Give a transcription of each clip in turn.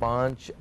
5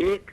1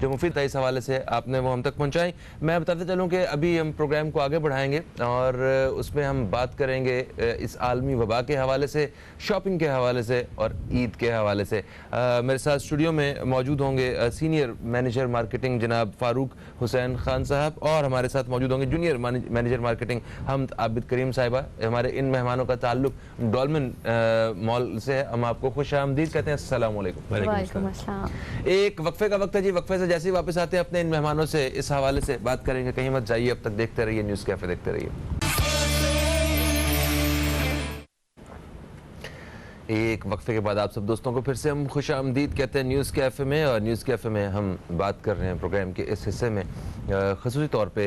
جو مفید تھا اس حوالے سے آپ نے وہ ہم تک پہنچائی. میں بتاتے چلوں کہ ابھی ہم پروگرام کو آگے بڑھائیں گے اور اس میں ہم بات کریں گے اس عالمی وبا کے حوالے سے, شاپنگ کے حوالے سے اور عید کے حوالے سے. میرے ساتھ اسٹوڈیو میں موجود ہوں گے سینئر مینیجر مارکیٹنگ جناب فاروق حسین خان صاحب, اور ہمارے ساتھ موجود ہوں گے جونیئر مینیجر مارکیٹنگ حمد عابد کریم صاحبہ. ہمارے ان مہمانوں کا تعلق ڈولمن مال سے ہے. ہم آپ کو خوش آمدید کہتے ہیں. السلام علیکم. وعلیکم السلام. ایک وقفے کا وقت ہے جی, وقفے سے جیسے ہی واپس آتے ہیں اپنے ان مہمانوں سے اس حوالے سے بات کریں گے. کہیں مت جائیے, اب تک دیکھتے رہیے نیوز کیفے, دیکھتے رہیے. ایک وقفے کے بعد آپ سب دوستوں کو پھر سے ہم خوش آمدید کہتے ہیں نیوز کیفے میں. اور نیوز کیفے میں ہم بات کر رہے ہیں پروگرام کے اس حصے میں خصوصی طور پہ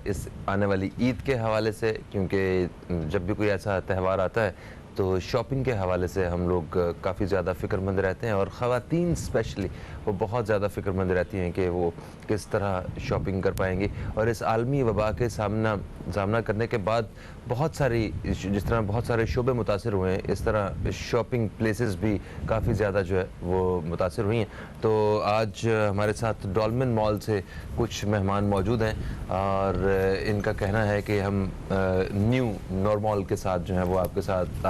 اس آنے والی عید کے حوالے سے, کیونکہ جب بھی کوئی ایسا تہوار آتا ہے تو شاپنگ کے حوالے سے ہم لوگ کافی زیادہ فکر مند رہتے ہیں, اور خواتین اسپیشلی وہ بہت زیادہ فکر مند رہتی ہیں کہ وہ کس طرح شاپنگ کر پائیں گی. اور اس عالمی وبا کے سامنا کرنے کے بعد بہت ساری, جس طرح بہت سارے شعبے متاثر ہوئے ہیں, اس طرح شاپنگ پلیسز بھی کافی زیادہ جو ہے وہ متاثر ہوئی ہیں. تو آج ہمارے ساتھ ڈولمن مال سے کچھ مہمان موجود ہیں اور ان کا کہنا ہے کہ ہم نیو نارمل کے ساتھ جو ہے وہ آپ کے ساتھ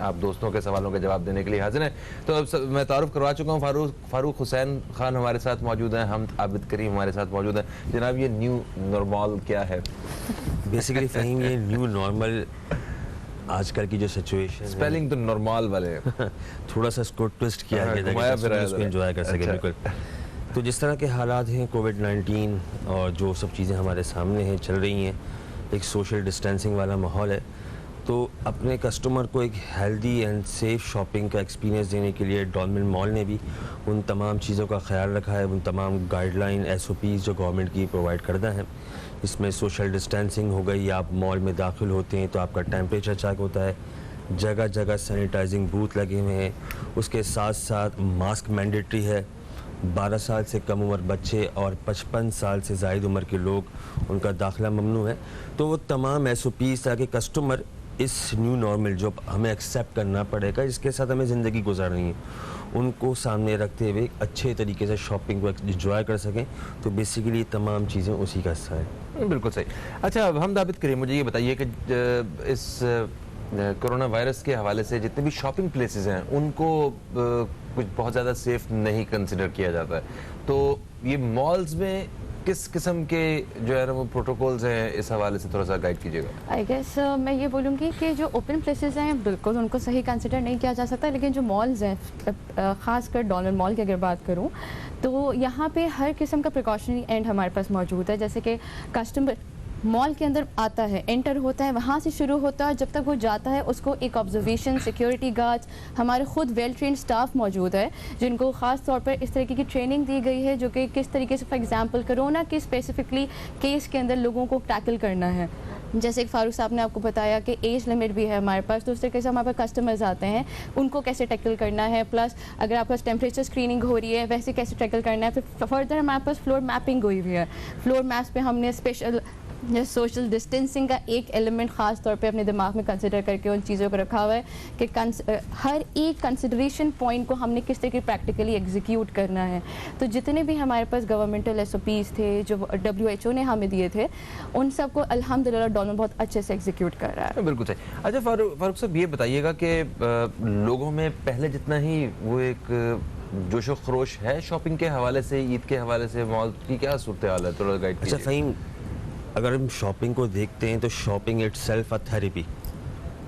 آپ دوستوں کے سوالوں کے جواب دینے کے لیے حاضر ہیں. تو اب میں تعارف کروا چکا ہوں, فاروق حسین خان ہمارے ساتھ موجود ہیں, حمد عابد کریم ہمارے ساتھ موجود ہیں. جناب یہ نیو نارمل کیا ہے؟ بیسیکلی فہیم, یہ نیو نارمل آج کل کی جو سچویشن اسپیلنگ تو نارمل والے تھوڑا سا اس کو ٹوسٹ کیا گیا ہے اس کو انجوائے کر سکے. بالکل. تو جس طرح کے حالات ہیں کووڈ-19 اور جو سب چیزیں ہمارے سامنے ہیں چل رہی ہیں, ایک سوشل ڈسٹینسنگ والا ماحول ہے, تو اپنے کسٹمر کو ایک ہیلدی اینڈ سیف شاپنگ کا ایکسپیرینس دینے کے لیے ڈولمن مال نے بھی ان تمام چیزوں کا خیال رکھا ہے, ان تمام گائیڈ لائن SOPs جو گورنمنٹ کی پرووائڈ کردہ ہیں. اس میں سوشل ڈسٹینسنگ ہو گئی, آپ مال میں داخل ہوتے ہیں تو آپ کا ٹیمپریچر چیک ہوتا ہے, جگہ جگہ سینیٹائزنگ بوتھ لگے ہوئے ہیں, اس کے ساتھ ساتھ ماسک مینڈیٹری ہے. 12 سال سے کم عمر بچے اور 55 سال سے زائد عمر کے لوگ, ان کا داخلہ ممنوع ہے. تو وہ تمام SOPs تاکہ کسٹمر اس نیو نارمل جو ہمیں ایکسیپٹ کرنا پڑے گا, جس کے ساتھ ہمیں زندگی گزارنی ہے, ان کو سامنے رکھتے ہوئے اچھے طریقے سے شاپنگ کو انجوائے کر سکیں. تو بیسیکلی تمام چیزیں اسی کا حصہ ہے. بالکل صحیح. اچھا ہم عابد کریم, مجھے یہ بتائیے کہ اس کرونا وائرس کے حوالے سے جتنے بھی شاپنگ پلیسز ہیں ان کو کچھ بہت زیادہ سیف نہیں کنسیڈر کیا جاتا ہے, تو یہ مالز میں کس قسم کے جو ہے نا وہ پروٹوکولز ہیں, اس حوالے سے تھوڑا سا گائیڈ کیجیے گا. آئی گیس میں یہ بولوں گی کہ جو اوپن پلیسز ہیں بالکل ان کو صحیح کنسیڈر نہیں کیا جا سکتا, لیکن جو مالز ہیں خاص کر ڈولمن مال کی اگر بات کروں تو یہاں پہ ہر قسم کا پریکاشنری اینڈ ہمارے پاس موجود ہے. جیسے کہ کسٹمر مال کے اندر آتا ہے, انٹر ہوتا ہے, وہاں سے شروع ہوتا ہے, جب تک وہ جاتا ہے اس کو ایک آبزرویشن, سیکیورٹی گارڈز, ہمارے خود ویل ٹرینڈ سٹاف موجود ہے جن کو خاص طور پر اس طریقے کی ٹریننگ دی گئی ہے جو کہ کس طریقے سے فار ایگزامپل کرونا کے اسپیسیفکلی کیس کے اندر لوگوں کو ٹیکل کرنا ہے. جیسے کہ فاروق صاحب نے آپ کو بتایا کہ ایج لمٹ بھی ہے ہمارے پاس, تو اس طریقے سے ہمارے پاس کسٹمرز آتے ہیں, ان کو کیسے ٹیکل کرنا ہے, پلس اگر آپ کے پاس ٹیمپریچر اسکریننگ ہو رہی ہے ویسے کیسے ٹیکل کرنا ہے. پھر فردر ہمارے پاس فلور میپنگ ہوئی ہوئی ہے, فلور میپس پہ ہم نے اسپیشل سوشل ڈسٹینسنگ کا ایک ایلیمنٹ خاص طور پہ اپنے دماغ میں کنسیڈر کر کے ان چیزوں کو رکھا ہوا ہے کہ ہر ایک کنسیڈریشن پوائنٹ کو ہم نے کس طریقے پریکٹیکلی ایگزیکیوٹ کرنا ہے. تو جتنے بھی ہمارے پاس گورنمنٹل SOPs تھے جو WHO نے ہمیں دیے تھے, ان سب کو الحمدللہ ڈولمن بہت اچھے سے ایگزیکیوٹ کر رہا ہے. بالکل صحیح. اچھا فاروق صاحب یہ بتائیے گا کہ لوگوں میں پہلے جتنا ہی وہ ایک جوش و خروش ہے شاپنگ کے حوالے سے, عید کے حوالے سے, مال کی کیا صورتحال ہے, تھوڑا گائیڈ کیجیے. اچھا فہیم, اگر ہم شاپنگ کو دیکھتے ہیں تو shopping it self a therapy,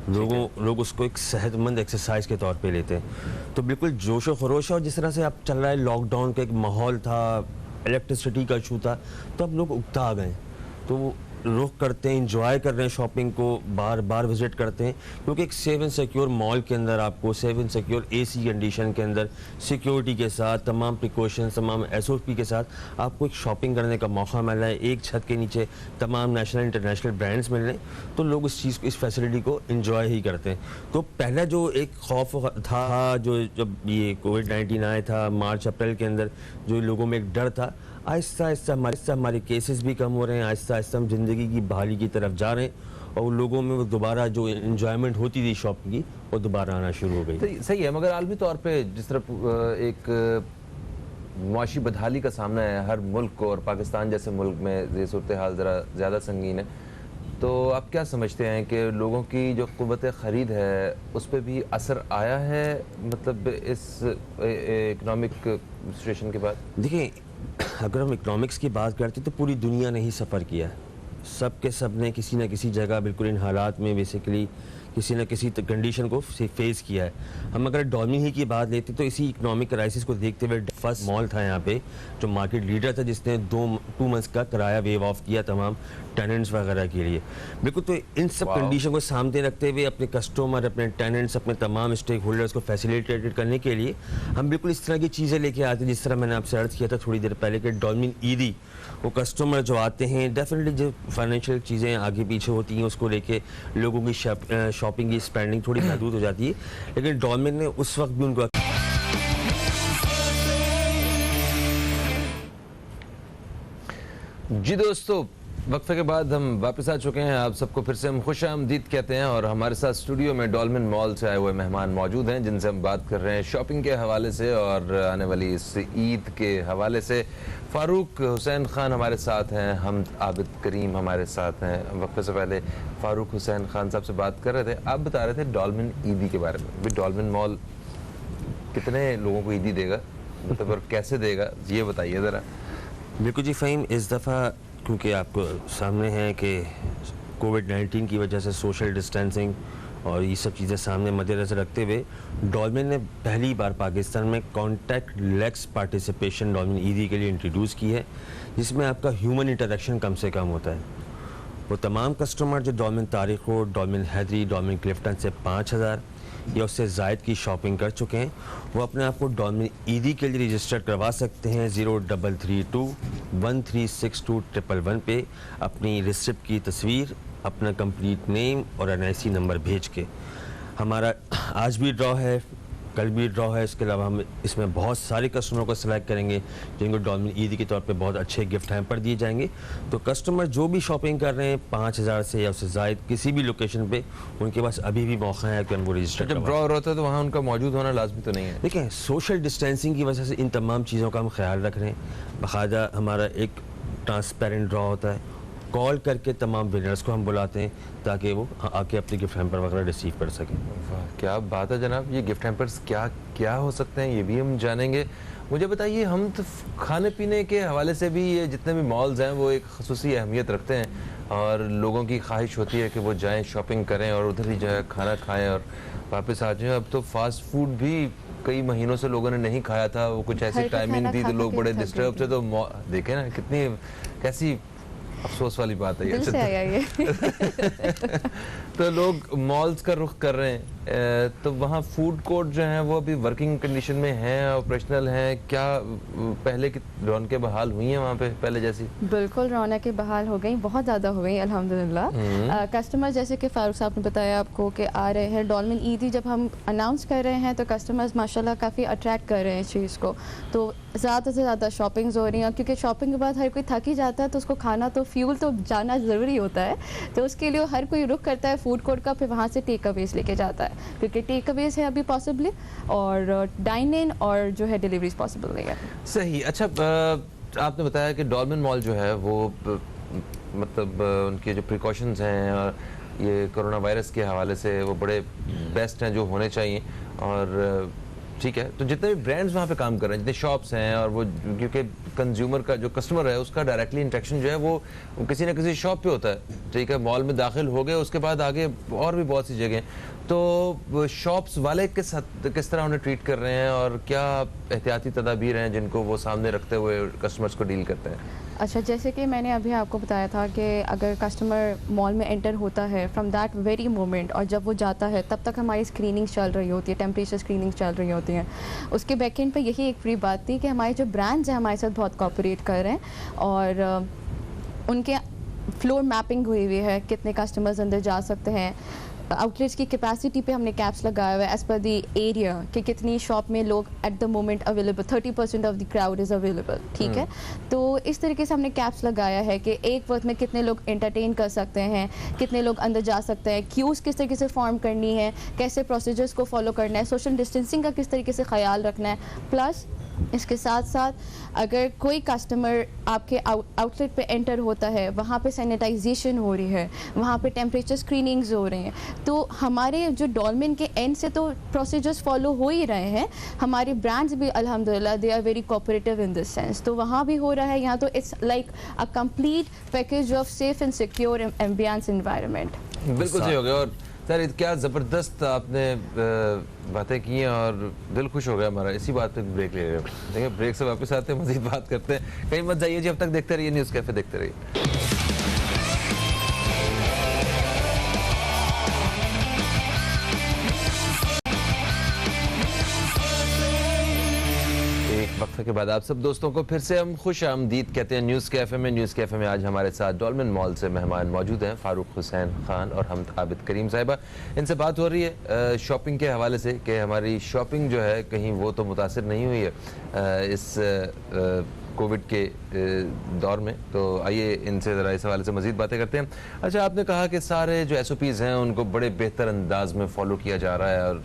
لوگ اس کو ایک صحت مند ایکسرسائز کے طور پہ لیتے ہیں. تو بالکل جوش و خروش ہے, اور جس طرح سے اب چل رہا ہے لاک ڈاؤن کا ایک ماحول تھا, الیکٹریسٹی کا ایشو تھا, تو اب لوگ اکتا آ گئے ہیں, تو وہ رخ کرتے ہیں, انجوائے کر رہے ہیں شاپنگ کو, بار بار وزٹ کرتے ہیں, کیونکہ ایک سیف اینڈ سیکیور مال کے اندر آپ کو safe and secure AC condition کے اندر سیکیورٹی کے ساتھ, تمام پریکاشنز, تمام SOP کے ساتھ آپ کو ایک شاپنگ کرنے کا موقع مل رہا ہے. ایک چھت کے نیچے تمام نیشنل انٹرنیشنل برانڈز مل رہے ہیں, تو لوگ اس چیز کو, اس فیسلٹی کو انجوائے ہی کرتے ہیں. تو پہلا جو ایک خوف تھا, جو جب یہ کووڈ-19 آیا تھا مارچ اپریل کے اندر, جو لوگوں میں ایک ڈر تھا, آہستہ آہستہ ہمارے کیسز بھی کم ہو رہے ہیں, آہستہ آہستہ ہم زندگی کی بحالی کی طرف جا رہے ہیں, اور لوگوں میں وہ دوبارہ جو انجوائمنٹ ہوتی تھی شاپنگ کی وہ دوبارہ آنا شروع ہو گئی. صحیح ہے, مگر عالمی طور پہ جس طرح ایک معاشی بدحالی کا سامنا ہے ہر ملک کو، اور پاکستان جیسے ملک میں یہ صورتحال ذرا زیادہ سنگین ہے، تو آپ کیا سمجھتے ہیں کہ لوگوں کی جو قوت خرید ہے اس پہ بھی اثر آیا ہے مطلب اس اکنامک سچویشن کے بعد؟ دیکھیں، اگر ہم اکنامکس کی بات کرتے تو پوری دنیا نے ہی سفر کیا ہے، سب کے سب نے کسی نہ کسی جگہ بالکل ان حالات میں بیسیکلی کسی نہ کسی کنڈیشن کو فیس کیا ہے۔ ہم اگر ڈومینی ہی کی بات لیتے تو اسی اکنامک کرائسس کو دیکھتے ہوئے فرسٹ مال تھا یہاں پہ جو مارکیٹ لیڈر تھا، جس نے 2 منتھس کا کرایہ ویو آف کیا تمام ٹیننٹس وغیرہ کے لیے۔ بالکل، تو ان سب کنڈیشن کو سامنے رکھتے ہوئے اپنے کسٹمر، اپنے ٹیننٹس، اپنے تمام اسٹیک ہولڈرس کو فیسیلیٹیٹ کرنے کے لیے ہم بالکل اس طرح کی چیزیں لے کے آتے ہیں، جس طرح میں نے آپ سے عرض کیا تھا تھوڑی دیر پہلے کہ ڈولمن ایدی، وہ کسٹمر جو آتے ہیں ڈیفینیٹلی جو فائنینشیل چیزیں آگے پیچھے ہوتی ہیں اس کو لے کے لوگوں کی شاپنگ کی اسپینڈنگ تھوڑی محدود ہو جاتی ہے، لیکن ڈولمن نے اس وقت بھی ان کو جی دوستو، وقفے کے بعد ہم واپس آ چکے ہیں، آپ سب کو پھر سے ہم خوش آمدید کہتے ہیں، اور ہمارے ساتھ اسٹوڈیو میں ڈولمن مال سے آئے ہوئے مہمان موجود ہیں جن سے ہم بات کر رہے ہیں شاپنگ کے حوالے سے اور آنے والی اس عید کے حوالے سے۔ فاروق حسین خان ہمارے ساتھ ہیں، حمد عابد کریم ہمارے ساتھ ہیں۔ وقفے سے پہلے فاروق حسین خان صاحب سے بات کر رہے تھے، آپ بتا رہے تھے ڈولمن عیدی کے بارے میں۔ ڈولمن مال کتنے لوگوں کو عیدی دے گا، مطلب اور کیسے دے گا، یہ بتائیے ذرا۔ بالکل جی فہیم، اس دفعہ کیونکہ آپ کو سامنے ہے کہ کووڈ-19 کی وجہ سے سوشل ڈسٹینسنگ اور یہ سب چیزیں سامنے مد نظر رکھتے ہوئے ڈولمن نے پہلی بار پاکستان میں کانٹیکٹ لیس پارٹیسپیشن ڈولمن عیدی کے لیے انٹروڈیوس کی ہے، جس میں آپ کا ہیومن انٹریکشن کم سے کم ہوتا ہے۔ وہ تمام کسٹمر جو ڈولمن تاریخ روڈ، ڈولمن حیدری، ڈولمن کلفٹن سے 5000 یا اس سے زائد کی شاپنگ کر چکے ہیں، وہ اپنے آپ کو ڈولمن عیدی کے لیے رجسٹر کروا سکتے ہیں 0332136211 پہ اپنی ریسپٹ کی تصویر، اپنا کمپلیٹ نیم اور NIC نمبر بھیج کے۔ ہمارا آج بھی ڈرا ہے، کل بھی ڈرا ہے، اس کے علاوہ ہم اس میں بہت سارے کسٹمر کو سلیکٹ کریں گے جن کو ڈولمن عیدی کے طور پہ بہت اچھے گفٹ ہیمپر دیے جائیں گے۔ تو کسٹمر جو بھی شاپنگ کر رہے ہیں 5000 سے یا اس سے زائد کسی بھی لوکیشن پہ، ان کے پاس ابھی بھی موقع ہے کہ وہ رجسٹر جب ڈرا ہو رہا ہوتا ہے تو وہاں ان کا موجود ہونا لازمی تو نہیں ہے؟ دیکھیں، سوشل ڈسٹینسنگ کی وجہ سے ان تمام چیزوں کا ہم خیال رکھ رہے ہیں۔ باقاعدہ ہمارا ایک ٹرانسپیرنٹ ڈرا ہوتا ہے، کال کر کے تمام ونرز کو ہم بلاتے ہیں تاکہ وہ آ کے اپنے گفٹ ہیمپر وغیرہ ریسیو کر سکیں۔ واہ کیا بات ہے جناب، یہ گفٹ ہیمپرز کیا ہو سکتے ہیں یہ بھی ہم جانیں گے۔ مجھے بتائیے، ہم تو کھانے پینے کے حوالے سے بھی یہ جتنے بھی مالز ہیں وہ ایک خصوصی اہمیت رکھتے ہیں، اور لوگوں کی خواہش ہوتی ہے کہ وہ جائیں شاپنگ کریں اور ادھر ہی جائیں کھانا کھائیں اور واپس آ جائیں۔ اب تو فاسٹ فوڈ بھی کئی مہینوں سے لوگوں نے نہیں کھایا تھا، وہ کچھ ایسی ٹائمنگ تھی تو لوگ بڑے ڈسٹرب تھے، تو دیکھیں نا کتنی کیسی افسوس والی بات ہے یہ۔ تو لوگ مالز کا رخ کر رہے ہیں، تو وہاں فوڈ کورٹ جو ہیں وہ ابھی ورکنگ کنڈیشن میں ہیں، آپریشنل ہیں کیا؟ پہلے کی رونقیں بحال ہوئی ہیں وہاں پہ پہلے جیسی؟ بالکل رونقیں بحال ہو گئیں، بہت زیادہ ہو گئیں الحمدللہ۔ کسٹمر جیسے کہ فاروق صاحب نے بتایا آپ کو کہ آ رہے ہیں ڈولمن عیدی، جب ہم اناؤنس کر رہے ہیں تو کسٹمرز ماشاءاللہ کافی اٹریکٹ کر رہے ہیں اس چیز کو، تو زیادہ سے زیادہ شاپنگز ہو رہی ہیں، کیونکہ شاپنگ کے بعد ہر کوئی تھک ہی جاتا ہے تو اس کو کھانا تو فیول تو جانا ضروری ہوتا ہے، تو اس کے لیے ہر کوئی رخ کرتا ہے فوڈ کورٹ کا، پھر وہاں سے ٹیک اویز لے کے جاتا ہے، کیونکہ ٹیک اویز ہے ابھی پاسبلی، اور ڈائن ان اور جو ہے ڈیلیوریز پاسبل نہیں ہے۔ صحیح۔ اچھا، آپ نے بتایا کہ ڈولمن مال جو ہے وہ مطلب ان کے جو پریکاشنز ہیں اور یہ کرونا وائرس کے حوالے سے وہ بڑے بیسٹ ہیں جو ہونے چاہیے، اور ٹھیک ہے، تو جتنے بھی برانڈز وہاں پہ کام کر رہے ہیں، جتنے شاپس ہیں، اور وہ کیونکہ کنزیومر کا جو کسٹمر ہے اس کا ڈائریکٹلی انٹریکشن جو ہے وہ کسی نہ کسی شاپ پہ ہوتا ہے، ٹھیک ہے، مال میں داخل ہو گئے، اس کے بعد آگے اور بھی بہت سی جگہیں، تو شاپس والے کس طرح انہیں ٹریٹ کر رہے ہیں اور کیا احتیاطی تدابیر ہیں جن کو وہ سامنے رکھتے ہوئے کسٹمرز کو ڈیل کرتے ہیں؟ اچھا، جیسے کہ میں نے ابھی آپ کو بتایا تھا کہ اگر کسٹمر مال میں انٹر ہوتا ہے فرام دیٹ ویری مومنٹ، اور جب وہ جاتا ہے تب تک ہماری اسکریننگ چل رہی ہوتی ہے، ٹیمپریچر اسکریننگ چل رہی ہوتی ہیں۔ اس کے بیک اینڈ پہ یہی ایک فری بات تھی کہ ہمارے جو برانڈز ہیں ہمارے ساتھ بہت کوآپریٹ کر رہے ہیں، اور ان کے فلور میپنگ ہوئی ہوئی ہے، کتنے کسٹمرز اندر جا سکتے ہیں، آؤٹ لیٹس کی کیپیسٹی پہ ہم نے کیپس لگایا ہوا ہے ایز پر دی ایریا کہ کتنی شاپ میں لوگ at the moment available, 30% of the crowd is available, ٹھیک ہے، تو اس طریقے سے ہم نے کیپس لگایا ہے کہ ایک وقت میں کتنے لوگ انٹرٹین کر سکتے ہیں، کتنے لوگ اندر جا سکتے ہیں، کیوز کس طریقے سے فارم کرنی ہے، کیسے پروسیجرز کو فالو کرنا ہے، سوشل ڈسٹینسنگ کا کس طریقے سے خیال رکھنا ہے، پلس اس کے ساتھ ساتھ اگر کوئی کسٹمر آپ کے آؤٹ لیٹ پہ انٹر ہوتا ہے وہاں پہ سینیٹائزیشن ہو رہی ہے, وہاں پہ ٹیمپریچر اسکریننگز ہو رہے ہیں, تو ہمارے جو ڈولمن کے اینڈ سے تو پروسیجرز فالو ہو ہی رہے ہیں. ہمارے برانڈز بھی الحمدللہ they are very cooperative in this sense, تو وہاں بھی ہو رہا ہے. یہاں تو it's like a complete package of safe and secure ambience environment. بالکل صحیح ہو گیا. اور سر کیا زبردست آپ نے باتیں کی ہیں اور دل خوش ہو گیا ہمارا. اسی بات پہ بریک لے رہے ہیں, دیکھیں بریک سے واپس آتے ہیں, مزید بات کرتے ہیں. کہیں مت جائیے جی, اب تک دیکھتے رہیے نیوز کیفے, دیکھتے رہیے. وقفے کے بعد آپ سب دوستوں کو پھر سے ہم خوش آمدید کہتے ہیں نیوز کیفے میں. نیوز کیفے میں آج ہمارے ساتھ ڈولمن مال سے مہمان موجود ہیں, فاروق حسین خان اور حمد عابد کریم صاحبہ. ان سے بات ہو رہی ہے شاپنگ کے حوالے سے کہ ہماری شاپنگ جو ہے کہیں وہ تو متاثر نہیں ہوئی ہے اس کووڈ کے دور میں. تو آئیے ان سے ذرا اس حوالے سے مزید باتیں کرتے ہیں. اچھا, آپ نے کہا کہ سارے جو ایس او پیز ہیں ان کو بڑے بہتر انداز میں فالو کیا جا رہا ہے, اور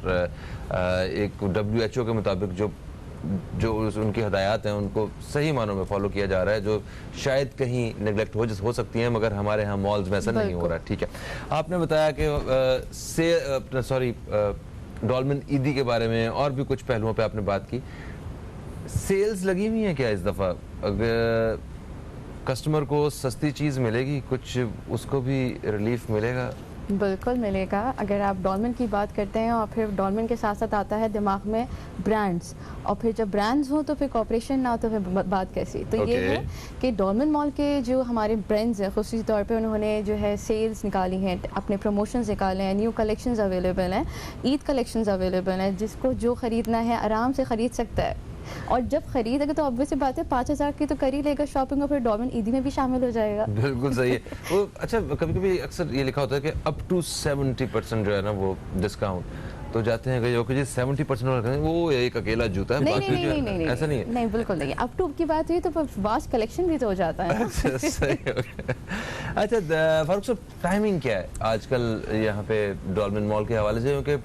ایک WHO کے مطابق جو ان کی ہدایات ہیں ان کو صحیح معنوں میں فالو کیا جا رہا ہے, جو شاید کہیں نیگلیکٹ ہو سکتی ہیں, مگر ہمارے ہاں مالز میں ایسا نہیں ہو رہا. ٹھیک ہے, آپ نے بتایا کہ ڈولمن عیدی کے بارے میں اور بھی کچھ پہلوؤں پہ آپ نے بات کی. سیلز لگی ہوئی ہیں کیا اس دفعہ؟ اگر کسٹمر کو سستی چیز ملے گی, کچھ اس کو بھی ریلیف ملے گا؟ بالکل ملے گا. اگر آپ ڈولمن کی بات کرتے ہیں اور پھر ڈولمن کے ساتھ ساتھ آتا ہے دماغ میں برانڈز, اور پھر جب برانڈز ہوں تو پھر کوآپریشن نہ ہو تو پھر بات کیسی. تو یہ ہے کہ ڈولمن مال کے جو ہمارے برانڈز ہیں خصوصی طور پہ انہوں نے جو ہے سیلز نکالی ہیں, اپنے پروموشنز نکالے ہیں, نیو کلیکشنز اویلیبل ہیں, عید کلیکشنز اویلیبل ہیں, جس کو جو خریدنا ہے آرام سے خرید سکتا ہے. اور جب خرید اگر تو obvious سی بات ہے 5,000 کی تو کر ہی لے گا شاپنگ, اور پھر ڈولمن عیدی میں بھی شامل ہو جائے گا. بالکل صحیح ہے. اچھا, کبھی کبھی اکثر یہ لکھا ہوتا ہے کہ اپ ٹو 70% جو ہے نا وہ ڈسکاؤنٹ, تو جاتے ہیں کہ جی 70% وہ ایک اکیلا جوتا ہے, نہیں ایسا نہیں ہے. نہیں بالکل نہیں. اپ ٹو کی بات ہوئی تو واسٹ کلیکشن بھی تو ہو جاتا ہے. اچھا فاروق صاحب, ٹائمنگ کیا ہے آج کل یہاں پہ ڈولمن مال کے حوالے سے؟ کیونکہ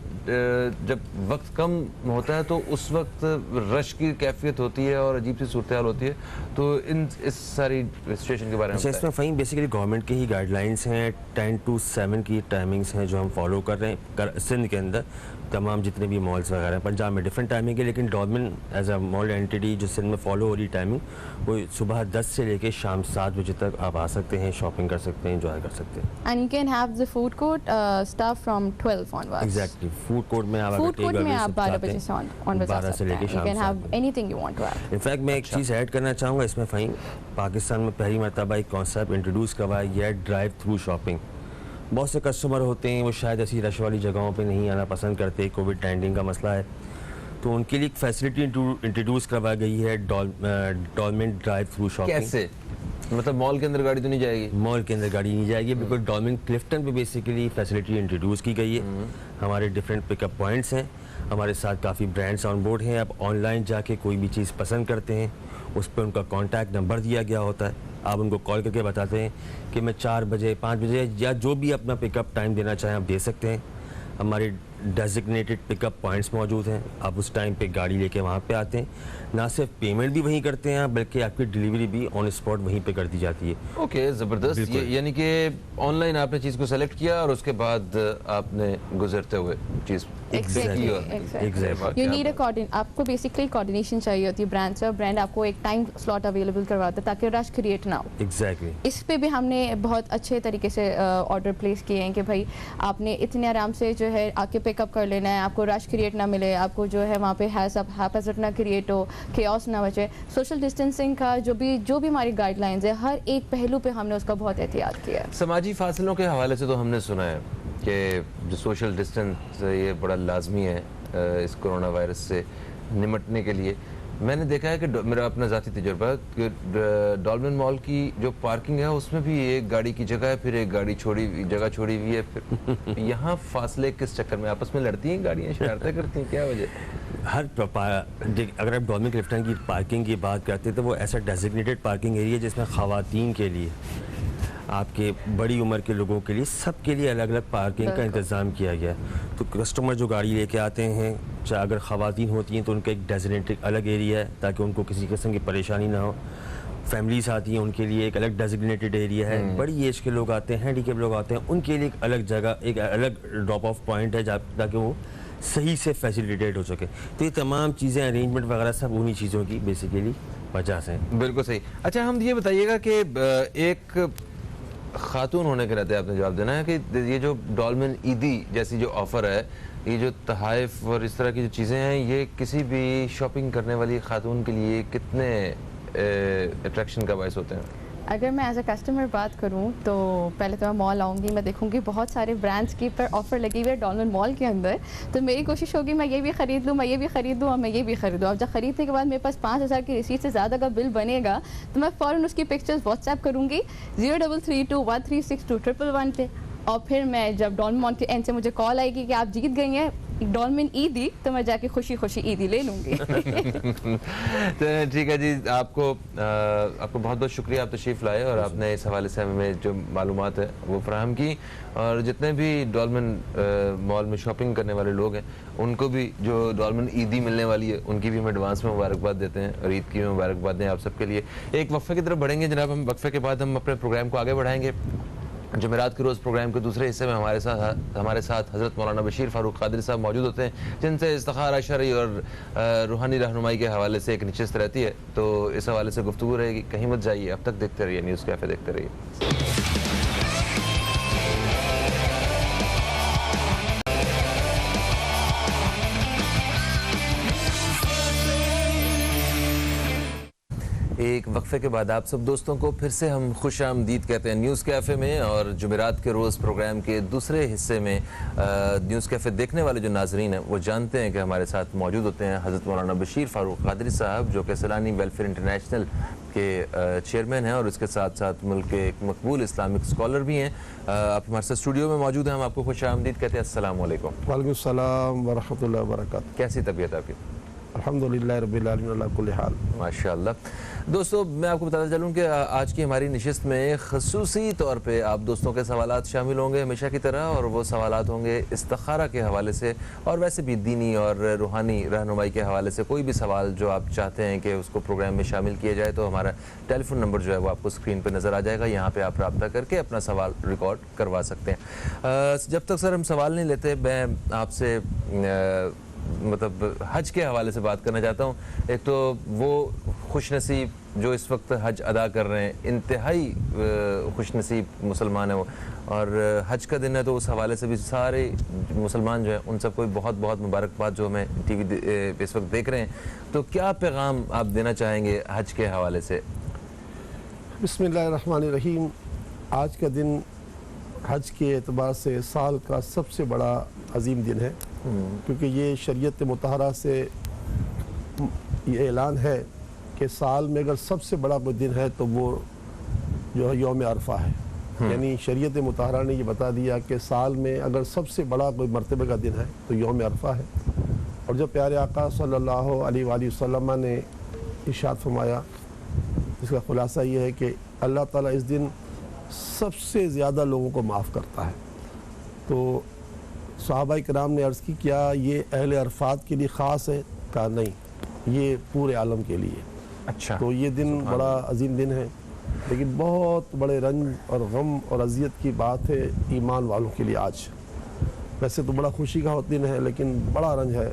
جب وقت کم ہوتا ہے تو اس وقت رش کی کیفیت ہوتی ہے اور عجیب سی صورتحال ہوتی ہے, تو اس ساری سچویشن کے بارے میں اس میں فہیم بیسیکلی گورنمنٹ کے ہی گائیڈ لائنس ہیں, 10 to 7 کی ٹائمنگس ہیں جو ہم فالو کر رہے ہیں سندھ کے اندر. تمام جتنے بھی مالز وغیرہ ہیں, پنجاب میں ڈفرینٹ ٹائمنگ ہے, لیکن Dolmen as a mall anti جو سندھ میں فالو ہو رہی ٹائمنگ وہ صبح 10 سے لے کے شام 7 بجے تک آپ آ سکتے ہیں, شاپنگ کر سکتے ہیں, انجوائے کر سکتے ہیں. And you can have the food court start from 12 onward. Exactly, food court میں آپ 12 بجے سے آنورڈ آ سکتے ہیں. You can have anything you want to have. In fact میں ایک چیز ایڈ کرنا چاہوں گا اس میں فہیم, پاکستان میں پہلی مرتبہ ایک کانسیپٹ انٹروڈیوس کروایا گیا ہے, ڈرائیو تھرو شاپنگ. بہت سے کسٹمر ہوتے ہیں وہ شاید ایسی رش والی جگہوں پہ نہیں آنا پسند کرتے, کووڈ-19 کا مسئلہ ہے, تو ان کے لیے ایک فیسلٹی انٹروڈیوس کروائی گئی ہے, ڈولمن ڈرائیو تھرو شاپنگ. کیسے مطلب مال کے اندر گاڑی تو نہیں جائے گی؟ مال کے اندر گاڑی نہیں جائے گی, بالکل ڈولمن کلفٹن پہ بیسیکلی فیسلٹی انٹروڈیوس کی گئی ہے. ہمارے ڈفرینٹ پک اپ پوائنٹس ہیں, ہمارے ساتھ کافی برانڈس آن بورڈ ہیں. آپ آن لائن جا کے کوئی بھی چیز پسند کرتے ہیں, اس پہ ان کا کانٹیکٹ نمبر دیا گیا ہوتا ہے, آپ ان کو کال کر کے بتاتے ہیں کہ میں 4 بجے 5 بجے یا جو بھی اپنا پک اپ ٹائم دینا چاہیں آپ دے سکتے ہیں. ہماری ڈیزگنیٹڈ پک اپ پوائنٹس موجود ہیں, آپ اس ٹائم پہ گاڑی لے کے وہاں پہ آتے ہیں. نہ صرف پیمنٹ بھی وہیں کرتے ہیں بلکہ آپ کی ڈیلیوری بھی آن اسپاٹ وہیں پہ کر دی جاتی ہے. اوکے, زبردست. یعنی کہ آن لائن آپ نے چیز کو سلیکٹ کیا اور اس کے بعد آپ نے گزرتے ہوئے چیز آپ کو بیسکلی کوآرڈینیشن چاہیے ہوتی ہے برانڈ سے, اور برانڈ آپ کو ایک ٹائم سلاٹ اویلیبل کرواتا ہے تاکہ رش کریٹ نہ ہو. ایگزیکٹلی, اس پہ بھی ہم نے بہت اچھے طریقے سے آرڈر پلیس کیے ہیں کہ بھائی آپ نے اتنے آرام سے جو ہے آ کے پک اپ کر لینا ہے, آپ کو رش کریٹ نہ ملے, آپ کو جو ہے وہاں پہ ہیپیزٹ نہ کریٹ ہو, کیوس نہ بچے. سوشل ڈسٹینسنگ کا جو بھی ہماری گائیڈ لائنز ہے, ہر ایک پہلو پہ ہم نے اس کا بہت احتیاط کیا ہے. سماجی فاصلوں کے حوالے سے تو ہم نے سنا ہے کہ جو سوشل ڈسٹینس یہ بڑا لازمی ہے اس کرونا وائرس سے نمٹنے کے لیے. میں نے دیکھا ہے کہ میرا اپنا ذاتی تجربہ کہ ڈولمن مال کی جو پارکنگ ہے اس میں بھی ایک گاڑی کی جگہ ہے, پھر ایک گاڑی جگہ چھوڑی ہوئی ہے. پھر یہاں فاصلے کس چکر میں آپس میں لڑتی ہیں گاڑیاں, شرارتیں کرتی ہیں, کیا وجہ؟ اگر آپ ڈولمن کلفٹن کی پارکنگ کی بات کرتے ہیں تو وہ ایسا ڈیزگنیٹڈ پارکنگ ایریا جس میں خواتین کے لیے آپ کے بڑی عمر کے لوگوں کے لیے سب کے لیے الگ الگ پارکنگ کا انتظام کیا گیا ہے. تو کسٹمر جو گاڑی لے کے آتے ہیں, چاہے اگر خواتین ہوتی ہیں تو ان کا ایک ڈیزگنیٹڈ الگ ایریا ہے تاکہ ان کو کسی قسم کی پریشانی نہ ہو. فیملیز آتی ہیں ان کے لیے ایک الگ ڈیزگنیٹڈ ایریا ہے. بڑی ایج کے لوگ آتے ہیں, ہینڈی کیپ لوگ آتے ہیں, ان کے لیے ایک الگ جگہ, ایک الگ ڈراپ آف پوائنٹ ہے تاکہ وہ صحیح سے فیسیلیٹیٹ ہو سکے. تو یہ تمام چیزیں ارینجمنٹ وغیرہ سب انہی چیزوں کی بیسیکلی وجہ سے. بالکل صحیح. اچھا ہم یہ بتائیے گا کہ ایک خاتون ہونے کے رہتے آپ نے جواب دینا ہے کہ یہ جو ڈولمن عیدی جیسی جو آفر ہے, یہ جو تحائف اور اس طرح کی جو چیزیں ہیں, یہ کسی بھی شاپنگ کرنے والی خاتون کے لیے کتنے اٹریکشن کا باعث ہوتے ہیں؟ اگر میں ایز اے کسٹمر بات کروں تو پہلے تو میں مال آؤں گی, میں دیکھوں گی بہت سارے برانڈس کی پر آفر لگی ہوئی ہے ڈولمن مال کے اندر, تو میری کوشش ہوگی میں یہ بھی خرید لوں, میں یہ بھی خریدوں اور میں یہ بھی خریدوں. اب جب خریدنے کے بعد میرے پاس 5,000 کی رسید سے زیادہ کا بل بنے گا تو میں فوراً اس کی پکچرز واٹس ایپ کروں گی 0332136211 پہ, اور پھر میں جب ڈولمن مال کے اینڈ سے مجھے کال آئے گی کہ آپ جیت گئی ہیں ڈولمن عیدی, تو میں جا کے خوشی خوشی عیدی لے لوں گی. ٹھیک ہے جی, آپ کو بہت بہت شکریہ, آپ تشریف لائے اور آپ نے اس حوالے سے ہمیں جو معلومات ہے وہ فراہم کی. اور جتنے بھی ڈولمن مال میں شاپنگ کرنے والے لوگ ہیں ان کو بھی جو ڈولمن عیدی ملنے والی ہے ان کی بھی ہم ایڈوانس میں مبارکباد دیتے ہیں, اور عید کی بھی مبارکباد دیں آپ سب کے لیے. ایک وقفے کی طرف بڑھیں گے جناب ہم, وقفے کے بعد ہم اپنے پروگرام کو آگے بڑھائیں گے. جمعرات کے روز پروگرام کے دوسرے حصے میں ہمارے ساتھ حضرت مولانا بشیر فاروق قادری صاحب موجود ہوتے ہیں, جن سے استخارہ شرعی اور روحانی رہنمائی کے حوالے سے ایک نشست رہتی ہے. تو اس حوالے سے گفتگو رہے گی, کہیں مت جائیے, اب تک دیکھتے رہیے نیوز کیفے, دیکھتے رہیے. ایک وقفے کے بعد آپ سب دوستوں کو پھر سے ہم خوش آمدید کہتے ہیں نیوز کیفے میں. اور جمعرات کے روز پروگرام کے دوسرے حصے میں نیوز کیفے دیکھنے والے جو ناظرین ہیں وہ جانتے ہیں کہ ہمارے ساتھ موجود ہوتے ہیں حضرت مولانا بشیر فاروق قادری صاحب, جو کہ سیلانی ویلفیئر انٹرنیشنل کے چیئرمین ہیں اور اس کے ساتھ ساتھ ملک کے ایک مقبول اسلامک اسکالر بھی ہیں. آپ ہمارے ساتھ اسٹوڈیو میں موجود ہیں, ہم آپ کو خوش آمدید کہتے ہیں. السلام علیکم. وعلیکم السلام ورحمۃ اللہ وبرکاتہ. کیسی طبیعت آپ کی؟ الحمدللہ رب العالمین علی کل حال. ماشاءاللہ. دوستو میں آپ کو بتاتا چلوں کہ آج کی ہماری نشست میں خصوصی طور پہ آپ دوستوں کے سوالات شامل ہوں گے ہمیشہ کی طرح, اور وہ سوالات ہوں گے استخارہ کے حوالے سے, اور ویسے بھی دینی اور روحانی رہنمائی کے حوالے سے. کوئی بھی سوال جو آپ چاہتے ہیں کہ اس کو پروگرام میں شامل کیا جائے تو ہمارا ٹیلی فون نمبر جو ہے وہ آپ کو اسکرین پہ نظر آ جائے گا, یہاں پہ آپ رابطہ کر کے اپنا سوال ریکارڈ کروا سکتے ہیں. جب تک سر ہم سوال نہیں لیتے, میں آپ سے مطلب حج کے حوالے سے بات کرنا چاہتا ہوں. ایک تو وہ خوش نصیب جو اس وقت حج ادا کر رہے ہیں, انتہائی خوش نصیب مسلمان ہیں وہ, اور حج کا دن ہے تو اس حوالے سے بھی سارے مسلمان جو ہیں ان سب کو بہت بہت مبارکباد جو ہمیں ٹی وی اس وقت دیکھ رہے ہیں. تو کیا پیغام آپ دینا چاہیں گے حج کے حوالے سے؟ بسم اللہ الرحمن الرحیم. آج کا دن حج کے اعتبار سے سال کا سب سے بڑا عظیم دن ہے, کیونکہ یہ شریعت مطہرہ سے یہ اعلان ہے کہ سال میں اگر سب سے بڑا کوئی دن ہے تو وہ جو ہے یوم عرفہ ہے. یعنی شریعت مطہرہ نے یہ بتا دیا کہ سال میں اگر سب سے بڑا کوئی مرتبہ کا دن ہے تو یوم عرفہ ہے. اور جو پیارے آقا صلی اللہ علیہ وآلہ وسلم نے ارشاد فرمایا, اس کا خلاصہ یہ ہے کہ اللہ تعالیٰ اس دن سب سے زیادہ لوگوں کو معاف کرتا ہے. تو صحابہ کرام نے عرض کی کیا یہ اہل عرفات کے لیے خاص ہے؟ کہا نہیں, یہ پورے عالم کے لیے. اچھا. تو یہ دن بڑا عظیم دن ہے, لیکن بہت بڑے رنج اور غم اور اذیت کی بات ہے ایمان والوں کے لیے. آج ویسے تو بڑا خوشی کا دن ہے لیکن بڑا رنج ہے.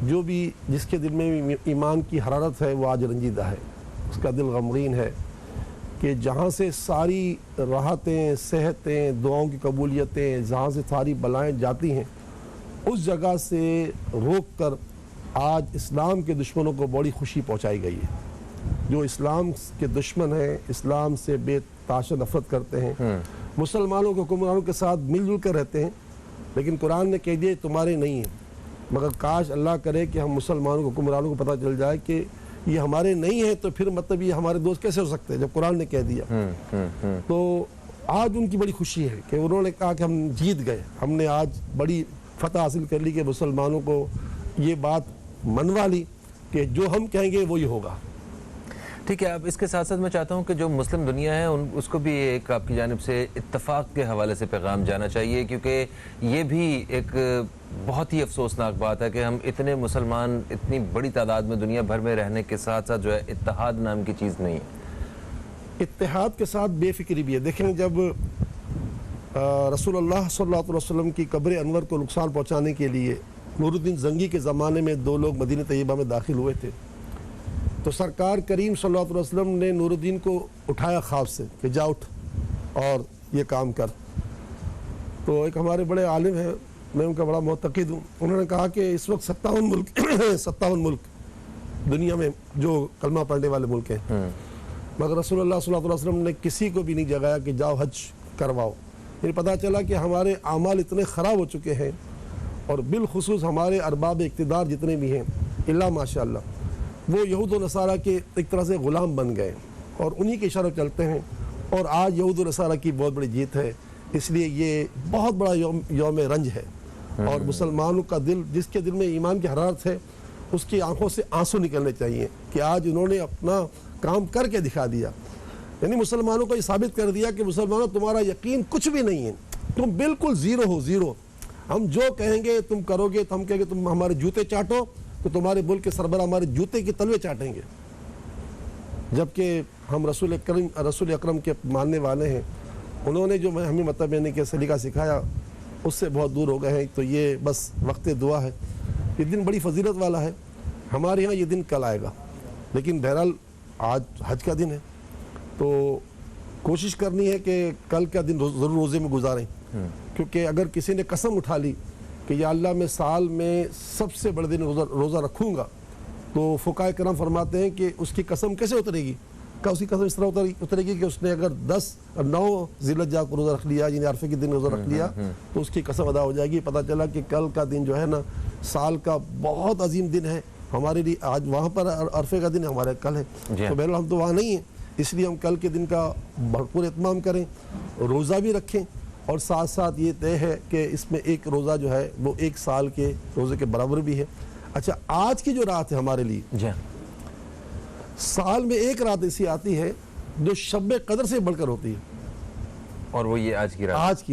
جو بھی جس کے دل میں ایمان کی حرارت ہے وہ آج رنجیدہ ہے, اس کا دل غمگین ہے کہ جہاں سے ساری راحتیں, صحتیں, دعاؤں کی قبولیتیں, جہاں سے ساری بلائیں جاتی ہیں, اس جگہ سے روک کر آج اسلام کے دشمنوں کو بڑی خوشی پہنچائی گئی ہے. جو اسلام کے دشمن ہیں, اسلام سے بے تاشا نفرت کرتے ہیں, مسلمانوں کے حکمرانوں کے ساتھ مل جل کر رہتے ہیں, لیکن قرآن نے کہہ دیا تمہارے نہیں ہیں. مگر کاش اللہ کرے کہ ہم مسلمانوں کے حکمرانوں کو پتہ چل جائے کہ یہ ہمارے نہیں ہیں, تو پھر مطلب یہ ہمارے دوست کیسے ہو سکتے ہیں جب قرآن نے کہہ دیا. تو آج ان کی بڑی خوشی ہے کہ انہوں نے کہا کہ ہم جیت گئے, ہم نے آج بڑی فتح حاصل کر لی کہ مسلمانوں کو یہ بات منوا لی کہ جو ہم کہیں گے وہی ہوگا. ٹھیک ہے. اب اس کے ساتھ ساتھ میں چاہتا ہوں کہ جو مسلم دنیا ہے اس کو بھی ایک آپ کی جانب سے اتفاق کے حوالے سے پیغام جانا چاہیے، کیونکہ یہ بھی ایک بہت ہی افسوسناک بات ہے کہ ہم اتنے مسلمان اتنی بڑی تعداد میں دنیا بھر میں رہنے کے ساتھ ساتھ جو ہے اتحاد نام کی چیز نہیں ہے. اتحاد کے ساتھ بے فکری بھی ہے. دیکھیں جب رسول اللہ صلی اللہ علیہ وسلم کی قبر انور کو نقصان پہنچانے کے لیے نور الدین زنگی کے زمانے میں 2 لوگ مدینہ طیبہ میں داخل ہوئے تھے، تو سرکار کریم صلی اللہ علیہ وسلم نے نور الدین کو اٹھایا خواب سے کہ جا اٹھ اور یہ کام کر. تو ایک ہمارے بڑے عالم ہیں، میں ان کا بڑا معتقد ہوں، انہوں نے کہا کہ اس وقت 57 ملک دنیا میں جو کلمہ پڑھنے والے ملک ہیں، مگر رسول اللہ صلی اللہ علیہ وسلم نے کسی کو بھی نہیں جگایا کہ جاؤ حج کرواؤ. پھر پتہ چلا کہ ہمارے اعمال اتنے خراب ہو چکے ہیں، اور بالخصوص ہمارے ارباب اقتدار جتنے بھی ہیں اللہ ماشاء اللہ وہ یہود و نصارہ کے ایک طرح سے غلام بن گئے اور انہی کے اشارے چلتے ہیں. اور آج یہود و نصارہ کی بہت بڑی جیت ہے، اس لیے یہ بہت بڑا یوم رنج ہے. اور مسلمانوں کا دل، جس کے دل میں ایمان کی حرارت ہے، اس کی آنکھوں سے آنسو نکلنے چاہیے کہ آج انہوں نے اپنا کام کر کے دکھا دیا. یعنی مسلمانوں کو یہ ثابت کر دیا کہ مسلمانوں تمہارا یقین کچھ بھی نہیں ہے، تم بالکل زیرو ہو، زیرو. ہم جو کہیں گے تم کرو گے، تو ہم کہیں گے تم ہمارے جوتے چاٹو، تو تمہارے ملک کے سربراہ ہمارے جوتے کے تلوے چاٹیں گے. جبکہ ہم رسول اکرم کے ماننے والے ہیں، انہوں نے جو ہمیں مطلب یعنی کہ سلیقہ سکھایا اس سے بہت دور ہو گئے ہیں. تو یہ بس وقت دعا ہے. یہ دن بڑی فضیلت والا ہے، ہمارے ہاں یہ دن کل آئے گا، لیکن بہرحال آج حج کا دن ہے، تو کوشش کرنی ہے کہ کل کا دن ضرور روزے میں گزاریں. کیونکہ اگر کسی نے قسم اٹھا لی کہ یا اللہ میں سال میں سب سے بڑے دن روزہ رکھوں گا، تو فقہاء کرام فرماتے ہیں کہ اس کی قسم کیسے اترے گی؟ کہ اس کی قسم اس طرح اترے گی کہ اس نے اگر 10 اور 9 ذی الحجہ کو روزہ رکھ لیا، یعنی عرفے کے دن روزہ رکھ لیا، تو اس کی قسم ادا ہو جائے گی. پتہ چلا کہ کل کا دن جو ہے نا سال کا بہت عظیم دن ہے ہمارے لیے. آج وہاں پر عرفے کا دن ہے، ہمارے کل ہے. تو بہرحال ہم تو وہاں نہیں ہیں، اس لیے ہم کل کے دن کا بھرپور اہتمام کریں، روزہ بھی رکھیں، اور ساتھ ساتھ یہ طے ہے کہ اس میں ایک روزہ جو ہے وہ 1 سال کے روزے کے برابر بھی ہے. اچھا، آج کی جو رات ہے ہمارے لیے، سال میں ایک رات ایسی آتی ہے جو شب قدر سے بڑھ کر ہوتی ہے، اور وہ یہ آج کی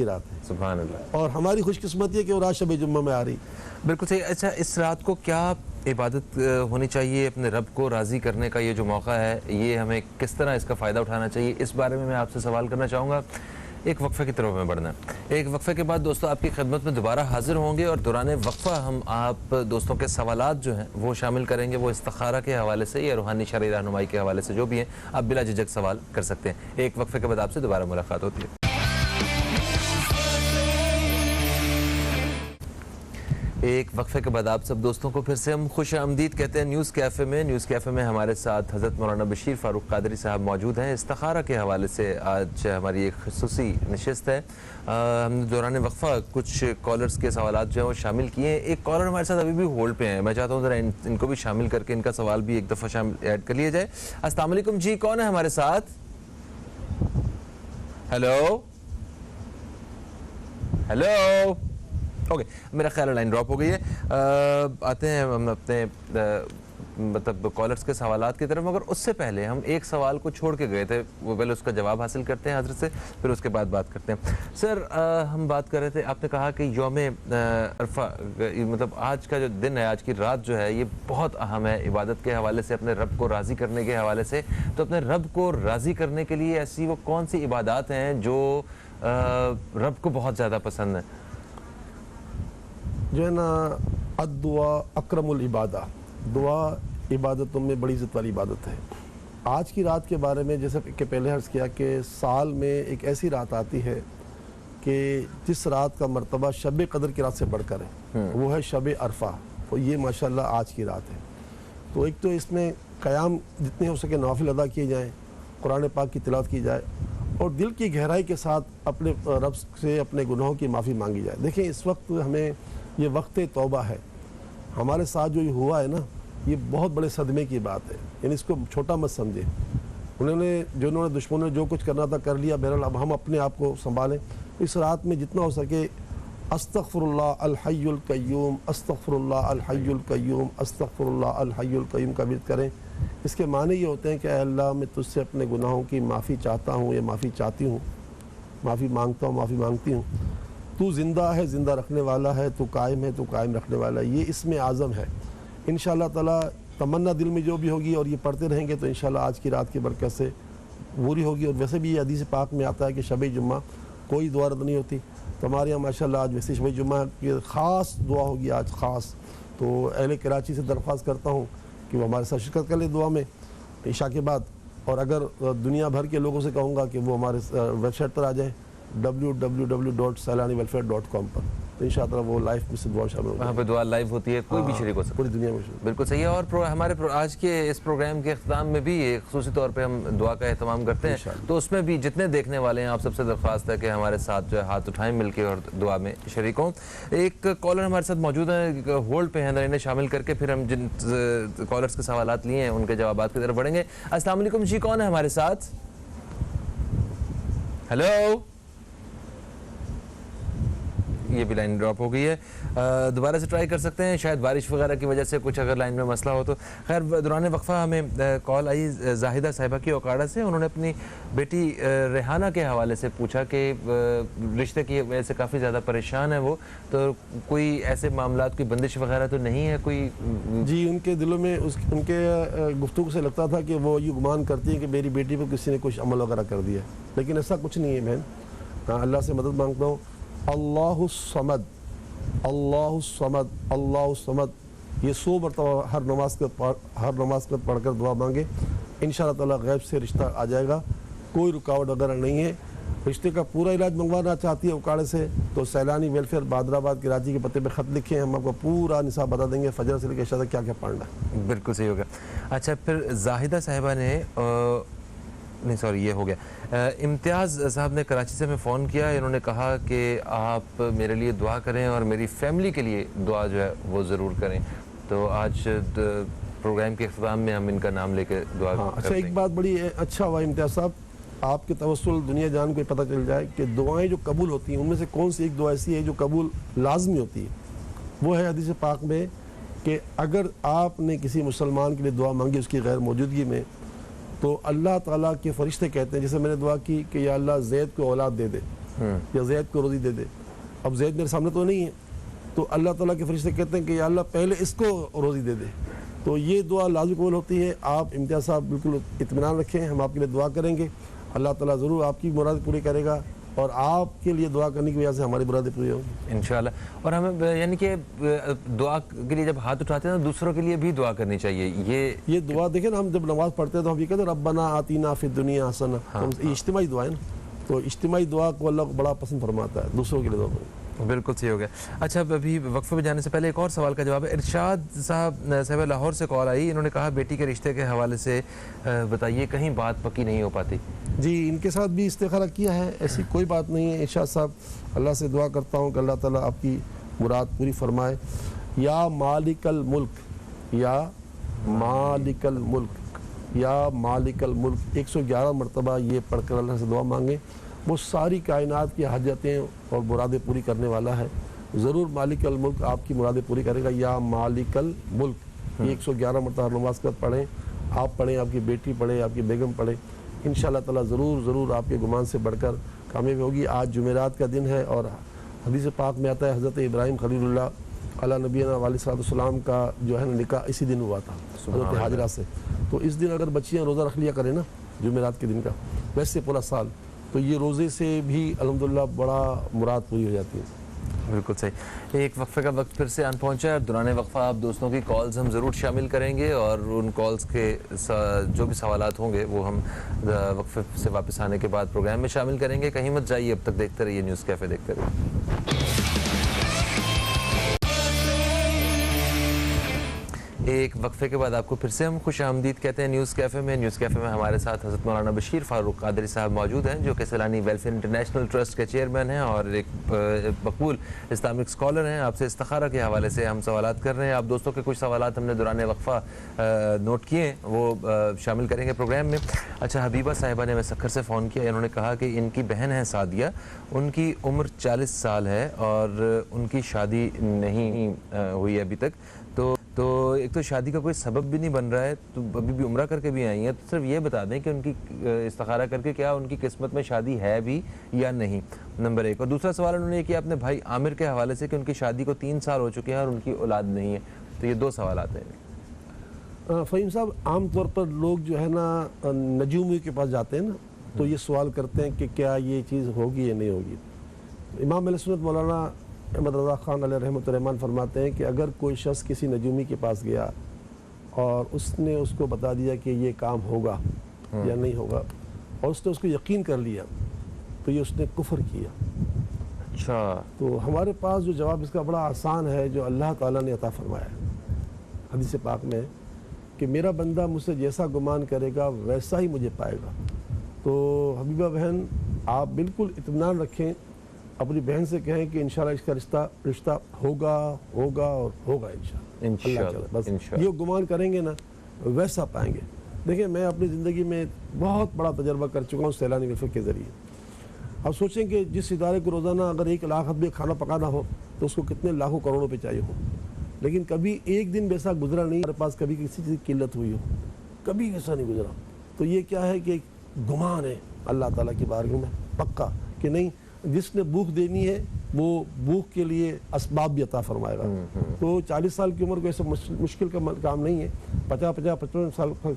رات ہے. سبحان اللہ. اور ہماری خوش قسمتی ہے کہ وہ رات شب جمعہ میں آ رہی. بالکل صحیح. اچھا، اس رات کو کیا عبادت ہونی چاہیے؟ اپنے رب کو راضی کرنے کا یہ جو موقع ہے، یہ ہمیں کس طرح اس کا فائدہ اٹھانا چاہیے، اس بارے میں آپ سے سوال کرنا چاہوں گا. ایک وقفے کی طرف میں بڑھنا. ایک وقفے کے بعد دوستو آپ کی خدمت میں دوبارہ حاضر ہوں گے، اور دوران وقفہ ہم آپ دوستوں کے سوالات جو ہیں وہ شامل کریں گے. وہ استخارہ کے حوالے سے یا روحانی شرعی رہنمائی کے حوالے سے جو بھی ہیں، آپ بلا جھجک سوال کر سکتے ہیں. ایک وقفے کے بعد آپ سے دوبارہ ملاقات ہوتی ہے. ایک وقفے کے بعد آپ سب دوستوں کو پھر سے ہم خوش آمدید کہتے ہیں نیوز کیفے میں. نیوز کیفے میں ہمارے ساتھ حضرت مولانا بشیر فاروق قادری صاحب موجود ہیں. استخارہ کے حوالے سے آج ہماری ایک خصوصی نشست ہے. ہم نے دوران وقفہ کچھ کالرز کے سوالات جو ہیں وہ شامل کیے ہیں. ایک کالر ہمارے ساتھ ابھی بھی ہولڈ پہ ہیں، میں چاہتا ہوں ذرا ان کو بھی شامل کر کے ان کا سوال بھی ایک دفعہ ایڈ کر لیا جائے. السلام علیکم جی، کون ہے ہمارے ساتھ؟ Hello hello. اوکے، میرا خیال لائن ڈراپ ہو گئی ہے. آتے ہیں ہم اپنے مطلب کالرز کے سوالات کی طرف، مگر اس سے پہلے ہم ایک سوال کو چھوڑ کے گئے تھے، وہ پہلے اس کا جواب حاصل کرتے ہیں حضرت سے، پھر اس کے بعد بات کرتے ہیں. سر، ہم بات کر رہے تھے، آپ نے کہا کہ یوم عرفہ مطلب آج کا جو دن ہے، آج کی رات جو ہے، یہ بہت اہم ہے عبادت کے حوالے سے، اپنے رب کو راضی کرنے کے حوالے سے. تو اپنے رب کو راضی کرنے کے لیے ایسی وہ کون سی عبادات ہیں جو رب کو بہت زیادہ پسند ہیں؟ جو ہے نا، الدعا اکرم العبادہ، دعا عبادتوں میں بڑی عزت والی عبادت ہے. آج کی رات کے بارے میں جیسا کہ پہلے عرض کیا کہ سال میں ایک ایسی رات آتی ہے کہ جس رات کا مرتبہ شب قدر کی رات سے بڑھ کر ہے، وہ ہے شب عرفہ. تو یہ ماشاءاللہ آج کی رات ہے. تو ایک تو اس میں قیام جتنے ہو سکے نوافل ادا کیے جائیں، قرآن پاک کی تلاوت کی جائے، اور دل کی گہرائی کے ساتھ اپنے رب سے اپنے گناہوں کی معافی مانگی جائے. دیکھیں، اس وقت ہمیں یہ وقت توبہ ہے. ہمارے ساتھ جو یہ ہوا ہے نا، یہ بہت بڑے صدمے کی بات ہے. یعنی اس کو چھوٹا مت سمجھیں. انہوں نے دشمنوں نے جو کچھ کرنا تھا کر لیا. بہرحال اب ہم اپنے آپ کو سنبھالیں. اس رات میں جتنا ہو سکے استغفر اللہ الحی القیوم، استغفر اللہ الحی القیوم، استغفر اللہ الحی القیوم کا ورد کریں. اس کے معنی یہ ہوتے ہیں کہ اے اللہ میں تجھ سے اپنے گناہوں کی معافی چاہتا ہوں یا معافی چاہتی ہوں، معافی مانگتا ہوں، معافی مانگتی ہوں. تو زندہ ہے، زندہ رکھنے والا ہے، تو قائم ہے، تو قائم رکھنے والا ہے. یہ اسم اعظم ہے. انشاءاللہ تعالیٰ تمنا دل میں جو بھی ہوگی اور یہ پڑھتے رہیں گے تو انشاءاللہ آج کی رات کی برکت سے پوری ہوگی. اور ویسے بھی یہ حدیث پاک میں آتا ہے کہ شب جمعہ کوئی دعا رد نہیں ہوتی. تو ہمارے یہاں ماشاءاللہ آج ویسے شب جمعہ کی خاص دعا ہوگی آج خاص. تو اہل کراچی سے درخواست کرتا ہوں کہ وہ ہمارے ساتھ شرکت کر لیں دعا میں عشاء کے بعد. اور اگر دنیا بھر کے لوگوں سے کہوں گا کہ وہ ہمارے ویب سائٹ پر آ جائیں www.sailaniwelfare.com پر، تو انشاءاللہ وہ لائف میں سے دعا شامل ہوگی. وہاں پہ دعا لائیو ہوتی ہے، کوئی بھی شریک ہو سکتا ہے پوری دنیا میں. بالکل صحیح ہے. اور ہمارے آج کے اس پروگرام کے اختتام میں بھی خصوصی طور پہ ہم دعا کا اہتمام کرتے ہیں، تو اس میں بھی جتنے دیکھنے والے ہیں آپ سب سے درخواست ہے کہ ہمارے ساتھ جو ہے ہاتھ اٹھائیں مل کے اور دعا میں شریک ہوں. ایک کالر ہمارے ساتھ موجود ہیں، ہولڈ پہ ہیں، انہیں شامل کر کے پھر ہم جن کالرز کے سوالات لیے ہیں ان کے جوابات کی طرف بڑھیں گے. السلام علیکم جی، کون ہے ہمارے ساتھ؟ ہیلو، یہ بھی لائن ڈراپ ہو گئی ہے. دوبارہ سے ٹرائی کر سکتے ہیں، شاید بارش وغیرہ کی وجہ سے کچھ اگر لائن میں مسئلہ ہو تو. خیر، دوران وقفہ ہمیں کال آئی زاہدہ صاحبہ کی اوکاڑا سے. انہوں نے اپنی بیٹی ریحانہ کے حوالے سے پوچھا کہ رشتے کی وجہ سے کافی زیادہ پریشان ہے وہ، تو کوئی ایسے معاملات، کوئی بندش وغیرہ تو نہیں ہے کوئی؟ جی، ان کے دلوں میں ان کے گفتگو سے لگتا تھا کہ وہ یہ گمان کرتی ہیں کہ میری بیٹی پہ کسی نے کچھ عمل وغیرہ کر دیا، لیکن ایسا کچھ نہیں ہے. بہن، اللہ سے مدد مانگتا ہوں. اللہ الصمد، اللہ الصمد، اللہ الصمد، یہ 100 مرتبہ ہر نماز کا پڑھ کر دعا مانگے. انشاءاللہ تعالیٰ غیب سے رشتہ آ جائے گا. کوئی رکاوٹ وغیرہ نہیں ہے. رشتے کا پورا علاج منگوانا چاہتی ہے اوکاڑے سے تو سیلانی ویلفیئر بادرآباد کراچی کے پتے پہ خط لکھیں، ہم آپ کو پورا نصاب بتا دیں گے فجر سے لے کے عشاء تک کیا کیا پڑھنا ہے. بالکل صحیح ہو گیا. اچھا، پھر زاہدہ صاحبہ نے نہیں سوری یہ ہو گیا، امتیاز صاحب نے کراچی سے ہمیں فون کیا. انہوں نے کہا کہ آپ میرے لیے دعا کریں اور میری فیملی کے لیے دعا جو ہے وہ ضرور کریں. تو آج پروگرام کے اختتام میں ہم ان کا نام لے کے دعا کریں. اچھا، ایک بات بڑی اچھا ہوا امتیاز صاحب، آپ کے توسل دنیا جان کو پتہ چل جائے کہ دعائیں جو قبول ہوتی ہیں ان میں سے کون سی ایک دعا ایسی ہے جو قبول لازمی ہوتی ہے. وہ ہے حدیث پاک میں کہ اگر آپ نے کسی مسلمان کے لیے دعا مانگی اس کی غیر موجودگی میں تو اللہ تعالیٰ کے فرشتے کہتے ہیں، جیسے میں نے دعا کی کہ یا اللہ زید کو اولاد دے دے یا زید کو روزی دے دے. اب زید میرے سامنے تو نہیں ہے، تو اللہ تعالیٰ کے فرشتے کہتے ہیں کہ یا اللہ پہلے اس کو روزی دے دے. تو یہ دعا لازمی قبول ہوتی ہے. آپ امتیاز صاحب بالکل اطمینان رکھیں، ہم آپ کے لیے دعا کریں گے. اللہ تعالیٰ ضرور آپ کی مراد پوری کرے گا اور آپ کے لیے دعا کرنے کی وجہ سے ہماری مرادیں پوری ہوگی انشاءاللہ. اور ہمیں یعنی کہ دعا کے لیے جب ہاتھ اٹھاتے ہیں تو دوسروں کے لیے بھی دعا کرنی چاہیے. یہ دعا دیکھیں نا، ہم جب نماز پڑھتے ہیں تو ہم یہ کہتے ہیں ربنا آتینا فی الدنیا حسنہ. یہ اجتماعی دعا ہے نا، تو اجتماعی دعا کو اللہ کو بڑا پسند فرماتا ہے، دوسروں کے لیے دعا کریں. بالکل صحیح ہو گیا. اچھا، ابھی وقفے میں جانے سے پہلے ایک اور سوال کا جواب ہے. ارشاد صاحب لاہور سے کال آئی. انہوں نے کہا بیٹی کے رشتے کے حوالے سے بتائیے، کہیں بات پکی نہیں ہو پاتی. جی، ان کے ساتھ بھی استخارہ کیا ہے، ایسی کوئی بات نہیں ہے. ارشاد صاحب، اللہ سے دعا کرتا ہوں کہ اللہ تعالیٰ آپ کی مراد پوری فرمائے. یا مالک الملک، یا مالک الملک، یا مالک الملک 111 مرتبہ یہ پڑھ کر اللہ سے دعا مانگیں. وہ ساری کائنات کی حاجتیں اور مرادیں پوری کرنے والا ہے. ضرور مالک الملک آپ کی مرادیں پوری کرے گا. یا مالک الملک یہ 111 مرتبہ نماز کا پڑھیں، آپ پڑھیں، آپ کی بیٹی پڑھے، آپ کی بیگم پڑھے. انشاءاللہ تعالیٰ ضرور آپ کے گمان سے بڑھ کر کامیابی ہوگی. آج جمعرات کا دن ہے اور حدیث پاک میں آتا ہے حضرت ابراہیم خلیل اللہ علیہ نبینا علیہ السلام کا جو ہے نا نکاح اسی دن ہوا تھا حضرت حاجرہ سے. تو اس دن اگر بچیاں روزہ رکھ لیا کریں نا جمعرات کے دن کا، ویسے پورا سال، تو یہ روزے سے بھی الحمدللہ بڑا مراد پوری ہو جاتی ہے. بالکل صحیح. ایک وقفے کا وقت پھر سے آن پہنچا ہے. دوران وقفہ آپ دوستوں کی کالز ہم ضرور شامل کریں گے اور ان کالز کے جو بھی سوالات ہوں گے وہ ہم وقفے سے واپس آنے کے بعد پروگرام میں شامل کریں گے. کہیں مت جائیے، اب تک دیکھتے رہیے نیوز کیفے، دیکھتے رہیے. ایک وقفے کے بعد آپ کو پھر سے ہم خوش آمدید کہتے ہیں نیوز کیفے میں. نیوز کیفے میں ہمارے ساتھ حضرت مولانا بشیر فاروق قادری صاحب موجود ہیں جو کہ سیلانی ویلفیئر انٹرنیشنل ٹرسٹ کے چیئرمین ہیں اور ایک مقبول اسلامک اسکالر ہیں. آپ سے استخارہ کے حوالے سے ہم سوالات کر رہے ہیں. آپ دوستوں کے کچھ سوالات ہم نے دوران وقفہ نوٹ کیے ہیں، وہ شامل کریں گے پروگرام میں. اچھا، حبیبہ صاحبہ نے ہمیں سکھر سے فون کیا. انہوں نے کہا کہ ان کی بہن ہے سعدیہ، ان کی عمر 40 سال ہے اور ان کی شادی نہیں ہوئی ابھی تک. تو تو ایک تو شادی کا کوئی سبب بھی نہیں بن رہا ہے، تو ابھی بھی عمرہ کر کے بھی آئی ہیں، تو صرف یہ بتا دیں کہ ان کی استخارہ کر کے کیا ان کی قسمت میں شادی ہے بھی یا نہیں، نمبر 1۔ اور دوسرا سوال انہوں نے یہ کیا اپنے بھائی عامر کے حوالے سے کہ ان کی شادی کو 3 سال ہو چکے ہیں اور ان کی اولاد نہیں ہے، تو یہ 2 سوالات ہیں۔ فہیم صاحب، عام طور پر لوگ جو ہے نا نجومی کے پاس جاتے ہیں نا، تو یہ سوال کرتے ہیں کہ کیا یہ چیز ہوگی یا نہیں ہوگی۔ امام اہل سنت مولانا احمد رضا خان علیہ رحمۃ الرحمٰن فرماتے ہیں کہ اگر کوئی شخص کسی نجومی کے پاس گیا اور اس نے اس کو بتا دیا کہ یہ کام ہوگا یا نہیں ہوگا، اور اس نے اس کو یقین کر لیا، تو یہ اس نے کفر کیا۔ اچھا، تو ہمارے پاس جو جواب اس کا بڑا آسان ہے، جو اللہ تعالیٰ نے عطا فرمایا ہے حدیث پاک میں، کہ میرا بندہ مجھ سے جیسا گمان کرے گا ویسا ہی مجھے پائے گا۔ تو حبیبہ بہن، آپ بالکل اطمینان رکھیں، اپنی بہن سے کہیں کہ انشاءاللہ اس کا رشتہ ہوگا اور ہوگا انشاءاللہ۔ بس یہ گمان کریں گے نا ویسا پائیں گے۔ دیکھیں، میں اپنی زندگی میں بہت بڑا تجربہ کر چکا ہوں سیلانی ویلفیئر کے ذریعے۔ اب سوچیں کہ جس ادارے کو روزانہ اگر 1 لاکھ آدمی کھانا پکانا ہو تو اس کو کتنے لاکھوں کروڑوں روپے چاہیے ہو، لیکن کبھی ایک دن ویسا گزرا نہیں ہمارے پاس کبھی کسی چیز کی قلت ہوئی ہو، کبھی ایسا نہیں گزرا۔ تو یہ کیا ہے کہ ایک گمان ہے اللہ تعالیٰ کی بارگاہ میں پکا کہ نہیں، جس نے بھوک دینی ہے وہ بھوک کے لیے اسباب بھی عطا فرمائے گا۔ تو 40 سال کی عمر کو ایسا مشکل کا کام نہیں ہے۔ 55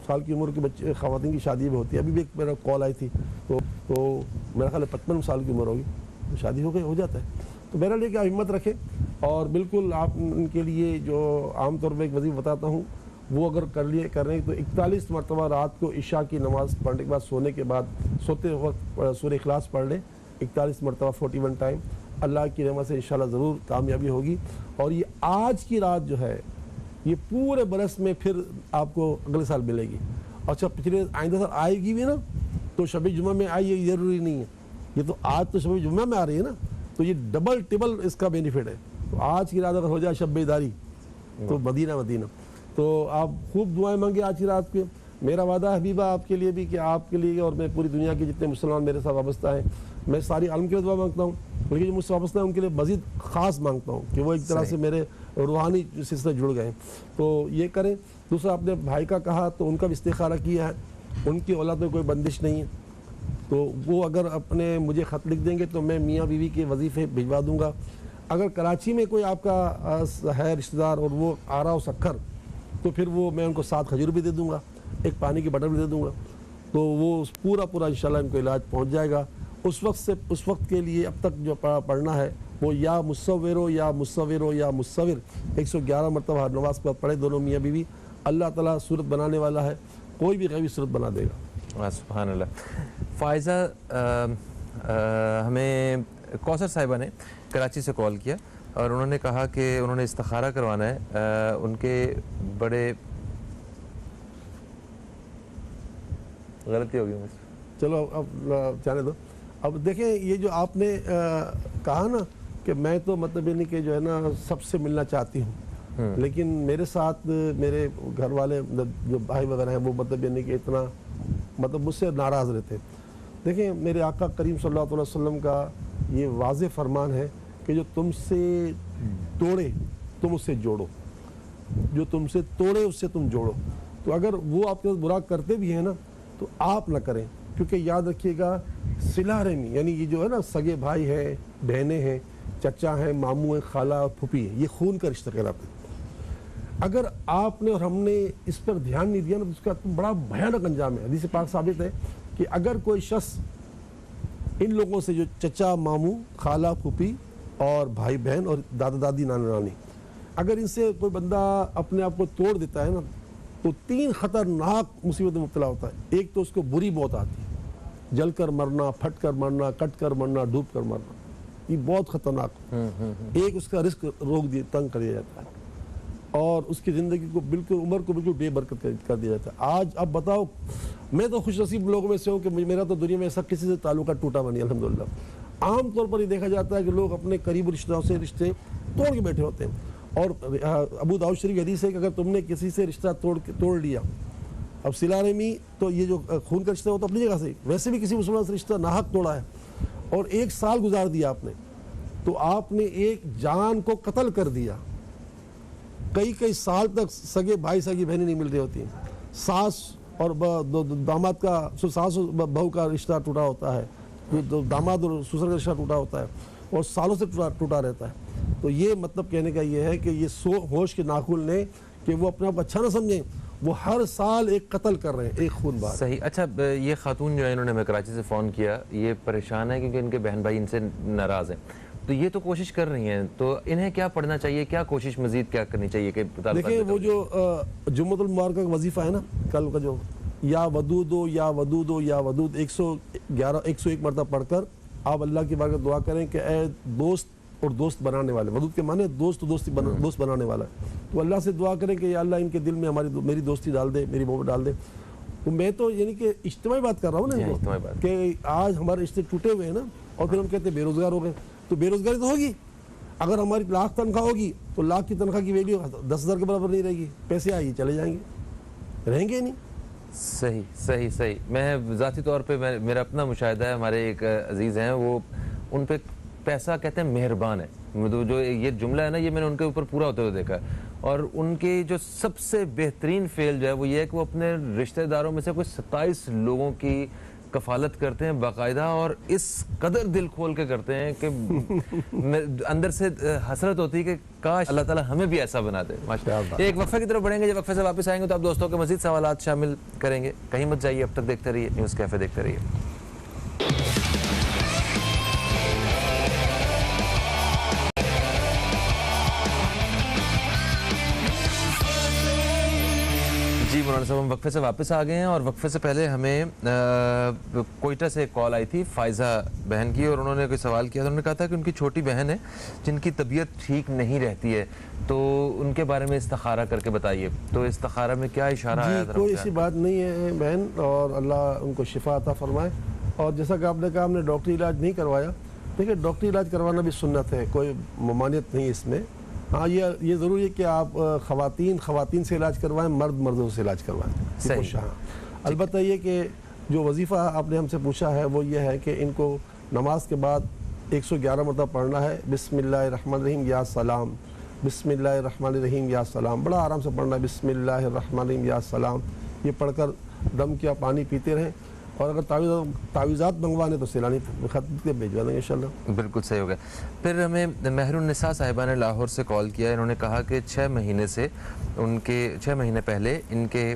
سال کی عمر کے بچے خواتین کی شادی بھی ہوتی ہے۔ ابھی بھی ایک میرا کال آئی تھی، تو میرا خیال ہے 55 سال کی عمر ہوگی، شادی ہو جاتا ہے۔ تو میرا لے کہ آپ ہمت رکھیں، اور بالکل آپ ان کے لیے جو عام طور پہ ایک وظیفہ بتاتا ہوں، وہ اگر کر رہے ہیں تو 41 مرتبہ رات کو عشاء کی نماز پڑھنے کے بعد سوتے وقت سورہ اخلاص پڑھ لیں 41 مرتبہ 41 ٹائم۔ اللہ کی رحمت سے انشاءاللہ ضرور کامیابی ہوگی۔ اور یہ آج کی رات جو ہے یہ پورے برس میں پھر آپ کو اگلے سال ملے گی۔ اچھا، پچھلے آئندہ سال آئے گی بھی نا، تو شب جمعہ میں آئی، یہ ضروری نہیں ہے، یہ تو آج تو شب جمعہ میں آ رہی ہے نا، تو یہ ڈبل ٹبل اس کا بینیفٹ ہے۔ تو آج کی رات اگر ہو جائے شب بیداری تو مدینہ، تو آپ خوب دعائیں مانگے آج کی رات کے۔ میرا وعدہ حبیبہ آپ کے لیے بھی کہ آپ کے لیے، اور میں پوری دنیا کے جتنے مسلمان میرے ساتھ وابستہ ہیں، میں ساری عالم کے لیے دعا مانگتا ہوں، لیکن جو مجھ سے وابستہ ہیں ان کے لیے مزید خاص مانگتا ہوں کہ وہ ایک طرح سے میرے روحانی سلسلے جڑ گئے ہیں۔ تو یہ کریں۔ دوسرا، اپنے بھائی کا کہا تو ان کا بھی استخارہ کیا ہے، ان کی اولاد میں کوئی بندش نہیں ہے، تو وہ اگر اپنے مجھے خط لکھ دیں گے تو میں میاں بیوی کے وظیفے بھجوا دوں گا۔ اگر کراچی میں کوئی آپ کا ہے رشتہ دار اور وہ آ رہا ہو سکھر، تو پھر وہ میں ان کو 7 کھجور بھی دے دوں گا، ایک پانی کی بٹل بھی دے دوں گا، تو وہ پورا انشاءاللہ ان کو علاج پہنچ جائے گا۔ اس وقت کے لیے اب تک جو پڑھنا ہے وہ یا مصور 111 مرتبہ نماز کے بعد پڑھے دونوں میاں بیوی۔ اللہ تعالیٰ صورت بنانے والا ہے، کوئی بھی غیبی صورت بنا دے گا۔ سبحان اللہ۔ فائزہ، ہمیں کوثر صاحبہ نے کراچی سے کال کیا اور انہوں نے کہا کہ انہوں نے استخارہ کروانا ہے، ان کے بڑے غلطی ہوگی مجھ سے، چلو اب جانے دو۔ اب دیکھیں، یہ جو آپ نے کہا نا کہ میں تو مطلب نہیں کہ جو ہے نا سب سے ملنا چاہتی ہوں، لیکن میرے ساتھ میرے گھر والے جو بھائی وغیرہ ہیں وہ مطلب نہیں کہ اتنا مجھ سے ناراض رہتے۔ دیکھیں، میرے آقا کریم صلی اللہ علیہ وسلم کا یہ واضح فرمان ہے کہ جو تم سے توڑے تم اس سے جوڑو، جو تم سے توڑے اس سے تم جوڑو۔ تو اگر وہ آپ کے ساتھ برا کرتے بھی ہیں نا تو آپ نہ کریں، کیونکہ یاد رکھیے گا صلہ رحمی، یعنی یہ جو ہے نا سگے بھائی ہیں، بہنیں ہیں، چچا ہیں، ماموں ہیں، خالہ اور پھوپھی ہیں، یہ خون کا رشتہ کہلاتا ہے۔ اگر آپ نے اور ہم نے اس پر دھیان نہیں دیا نا تو اس کا بڑا بھیانک انجام ہے۔ حدیث پاک ثابت ہے کہ اگر کوئی شخص ان لوگوں سے جو چچا، ماموں، خالہ، پھوپھی اور بھائی بہن اور دادا دادی، نانا نانی، اگر ان سے کوئی بندہ اپنے آپ کو توڑ دیتا ہے نا تو 3 خطرناک مصیبت میں مبتلا ہوتا ہے۔ ایک تو اس کو بری موت آتی ہے، جل کر مرنا، پھٹ کر مرنا، کٹ کر مرنا، ڈوب کر مرنا، یہ بہت خطرناک۔ ایک اس کا رزق تنگ کر دیا جاتا ہے، اور اس کی زندگی کو بالکل، عمر کو بالکل بے برکت کر دیا جاتا ہے۔ آج اب بتاؤ، میں تو خوش نصیب لوگوں میں سے ہوں کہ میرا تو دنیا میں ایسا کسی سے تعلقات ٹوٹا ہوا نہیں الحمدللہ۔ عام طور پر یہ دیکھا جاتا ہے کہ لوگ اپنے قریب رشتہ داروں سے رشتے توڑ کے بیٹھے ہوتے ہیں، اور ابو داؤد شریف حدیث ہے کہ اگر تم نے کسی سے رشتہ توڑ لیا، اب صلہ رحمی تو یہ جو خون کا رشتہ ہوتا ہے اپنی جگہ سے، ویسے بھی کسی مسلمان سے رشتہ ناحق توڑا ہے اور 1 سال گزار دیا آپ نے، تو آپ نے ایک جان کو قتل کر دیا۔ کئی سال تک سگے بھائی سگی بہنیں نہیں مل رہی ہوتی ہیں. ساس اور داماد کا ساس اور بہو کا رشتہ ٹوٹا ہوتا ہے, داماد اور سسر کا رشتہ ٹوٹا ہوتا ہے اور سالوں سے ٹوٹا رہتا ہے. تو یہ مطلب کہنے کا یہ ہے کہ یہ ہوش کے ناخن لیں کہ وہ اپنے آپ اچھا نہ سمجھیں, وہ ہر سال ایک قتل کر رہے ہیں, ایک خون بار. صحیح. اچھا, یہ خاتون جو ہے انہوں نے ہمیں کراچی سے فون کیا, یہ پریشان ہے کیونکہ ان کے بہن بھائی ان سے ناراض ہیں, تو یہ تو کوشش کر رہی ہیں, تو انہیں کیا پڑھنا چاہیے, کیا کوشش مزید کیا کرنی چاہیے کہ دیکھیں وہ جو جمعۃ المبارکہ کا وظیفہ ہے نا کل کا, جو یا ودود ہو یا ودود ہو یا ودود 101 مرتبہ پڑھ کر آپ اللہ کی بارگاہ دعا کریں کہ اے دوست اور دوست بنانے والے, ودود کے معنی دوست بنانے والا ہے, تو اللہ سے دعا کریں کہ یا اللہ ان کے دل میں میری دوستی ڈال دے, میری محبت ڈال دے. تو میں تو یعنی کہ اجتماعی بات کر رہا ہوں نا کہ آج ہمارے رشتے ٹوٹے ہوئے ہیں نا, اور پھر ہم کہتے ہیں بے روزگار ہو گئے, تو بے روزگاری تو ہوگی. اگر ہماری لاکھ تنخواہ ہوگی تو لاکھ کی تنخواہ کی ویلیو 10,000 کے برابر نہیں رہے گی, پیسے آئیے چلے جائیں گے, رہیں گے نہیں. صحیح. میں ذاتی طور پہ میرا اپنا مشاہدہ ہے, ہمارے ایک عزیز ہیں, وہ ان پہ پیسہ کہتے ہیں مہربان ہے, جو یہ جملہ ہے نا یہ میں نے ان کے اوپر پورا ہوتے ہوئے دیکھا ہے. اور ان کی جو سب سے بہترین فعل جو ہے وہ یہ ہے کہ وہ اپنے رشتہ داروں میں سے کوئی 27 لوگوں کی کفالت کرتے ہیں باقاعدہ, اور اس قدر دل کھول کے کرتے ہیں کہ اندر سے حسرت ہوتی ہے کہ کاش اللہ تعالیٰ ہمیں بھی ایسا بنا دے. ایک وقفے کی طرف بڑھیں گے, جب وقفے سے واپس آئیں گے تو آپ دوستوں کے مزید سوالات شامل کریں گے. کہیں مت جائیے, اب تک دیکھتے رہیے نیوز کیفے, دیکھتے رہیے. جی مولانا صاحب, ہم وقفے سے واپس آ گئے ہیں, اور وقفے سے پہلے ہمیں کوئٹہ سے کال آئی تھی فائزہ بہن کی, اور انہوں نے کوئی سوال کیا تھا. انہوں نے کہا تھا کہ ان کی چھوٹی بہن ہے جن کی طبیعت ٹھیک نہیں رہتی ہے, تو ان کے بارے میں استخارہ کر کے بتائیے. تو استخارہ میں کیا اشارہ آیا تھا؟ کوئی ایسی بات نہیں ہے بہن, اور اللہ ان کو شفا عطا فرمائے. اور جیسا کہ آپ نے کہا ہم نے ڈاکٹری علاج نہیں کروایا, دیکھیں ڈاکٹری علاج کروانا بھی سنت ہے, کوئی ممانعت نہیں اس میں. ہاں یہ ضروری ہے کہ آپ خواتین سے علاج کروائیں, مردوں سے علاج کروائیں. صحیح. البتہ یہ کہ جو وظیفہ آپ نے ہم سے پوچھا ہے وہ یہ ہے کہ ان کو نماز کے بعد 111 مرتبہ پڑھنا ہے, بسم اللہ الرحمن الرحیم یا سلام, بسم اللہ الرحمن الرحیم یا سلام. بڑا آرام سے پڑھنا ہے, بسم اللہ الرحمن الرحیم یا سلام. یہ پڑھ کر دم کیا پانی پیتے رہیں, اور اگر تعویذات منگوانے تو سیلانی خط کے بھیجوا دیں گے انشاءاللہ. بالکل صحیح ہو گیا. پھر ہمیں مہر النساء صاحبہ نے لاہور سے کال کیا. انہوں نے کہا کہ 6 مہینے پہلے ان کے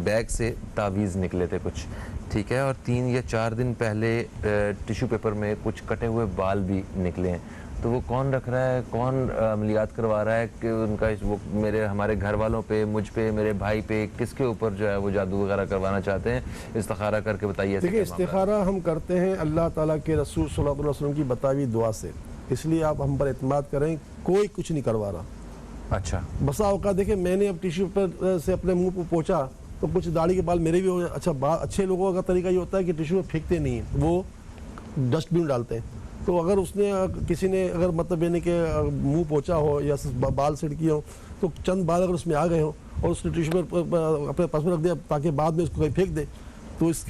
بیگ سے تعویذ نکلے تھے کچھ, ٹھیک ہے, اور 3 یا 4 دن پہلے ٹیشو پیپر میں کچھ کٹے ہوئے بال بھی نکلے ہیں. تو وہ کون رکھ رہا ہے, کون عملیات کروا رہا ہے, کہ ان کا وہ ہمارے گھر والوں پہ, مجھ پہ, میرے بھائی پہ, کس کے اوپر جو ہے وہ جادو وغیرہ کروانا چاہتے ہیں؟ استخارہ کر کے بتائیے. دیکھیں استخارہ ہم کرتے ہیں اللہ تعالیٰ کے رسول صلی اللہ علیہ وسلم کی بتائی دعا سے, اس لیے آپ ہم پر اعتماد کریں, کوئی کچھ نہیں کروا رہا. اچھا. بسا اوقات دیکھیں میں نے اب ٹیشو پیپر سے اپنے منہ پہ پوچھا تو کچھ داڑھی کے بال میرے بھی ہو گئے. اچھے لوگوں کا طریقہ یہ ہوتا ہے کہ ٹیشو میں پھینکتے نہیں ہیں, وہ ڈسٹ بن ڈالتے ہیں. تو اگر کسی نے اگر مطلب یعنی کہ منہ پوچھا ہو یا بال سڑکی ہو, تو چند بال اگر اس میں آ گئے ہوں اور اس نے ٹیشو پر اپنے پاس میں رکھ دیا تاکہ بعد میں اس کو کہیں پھینک دے, تو اس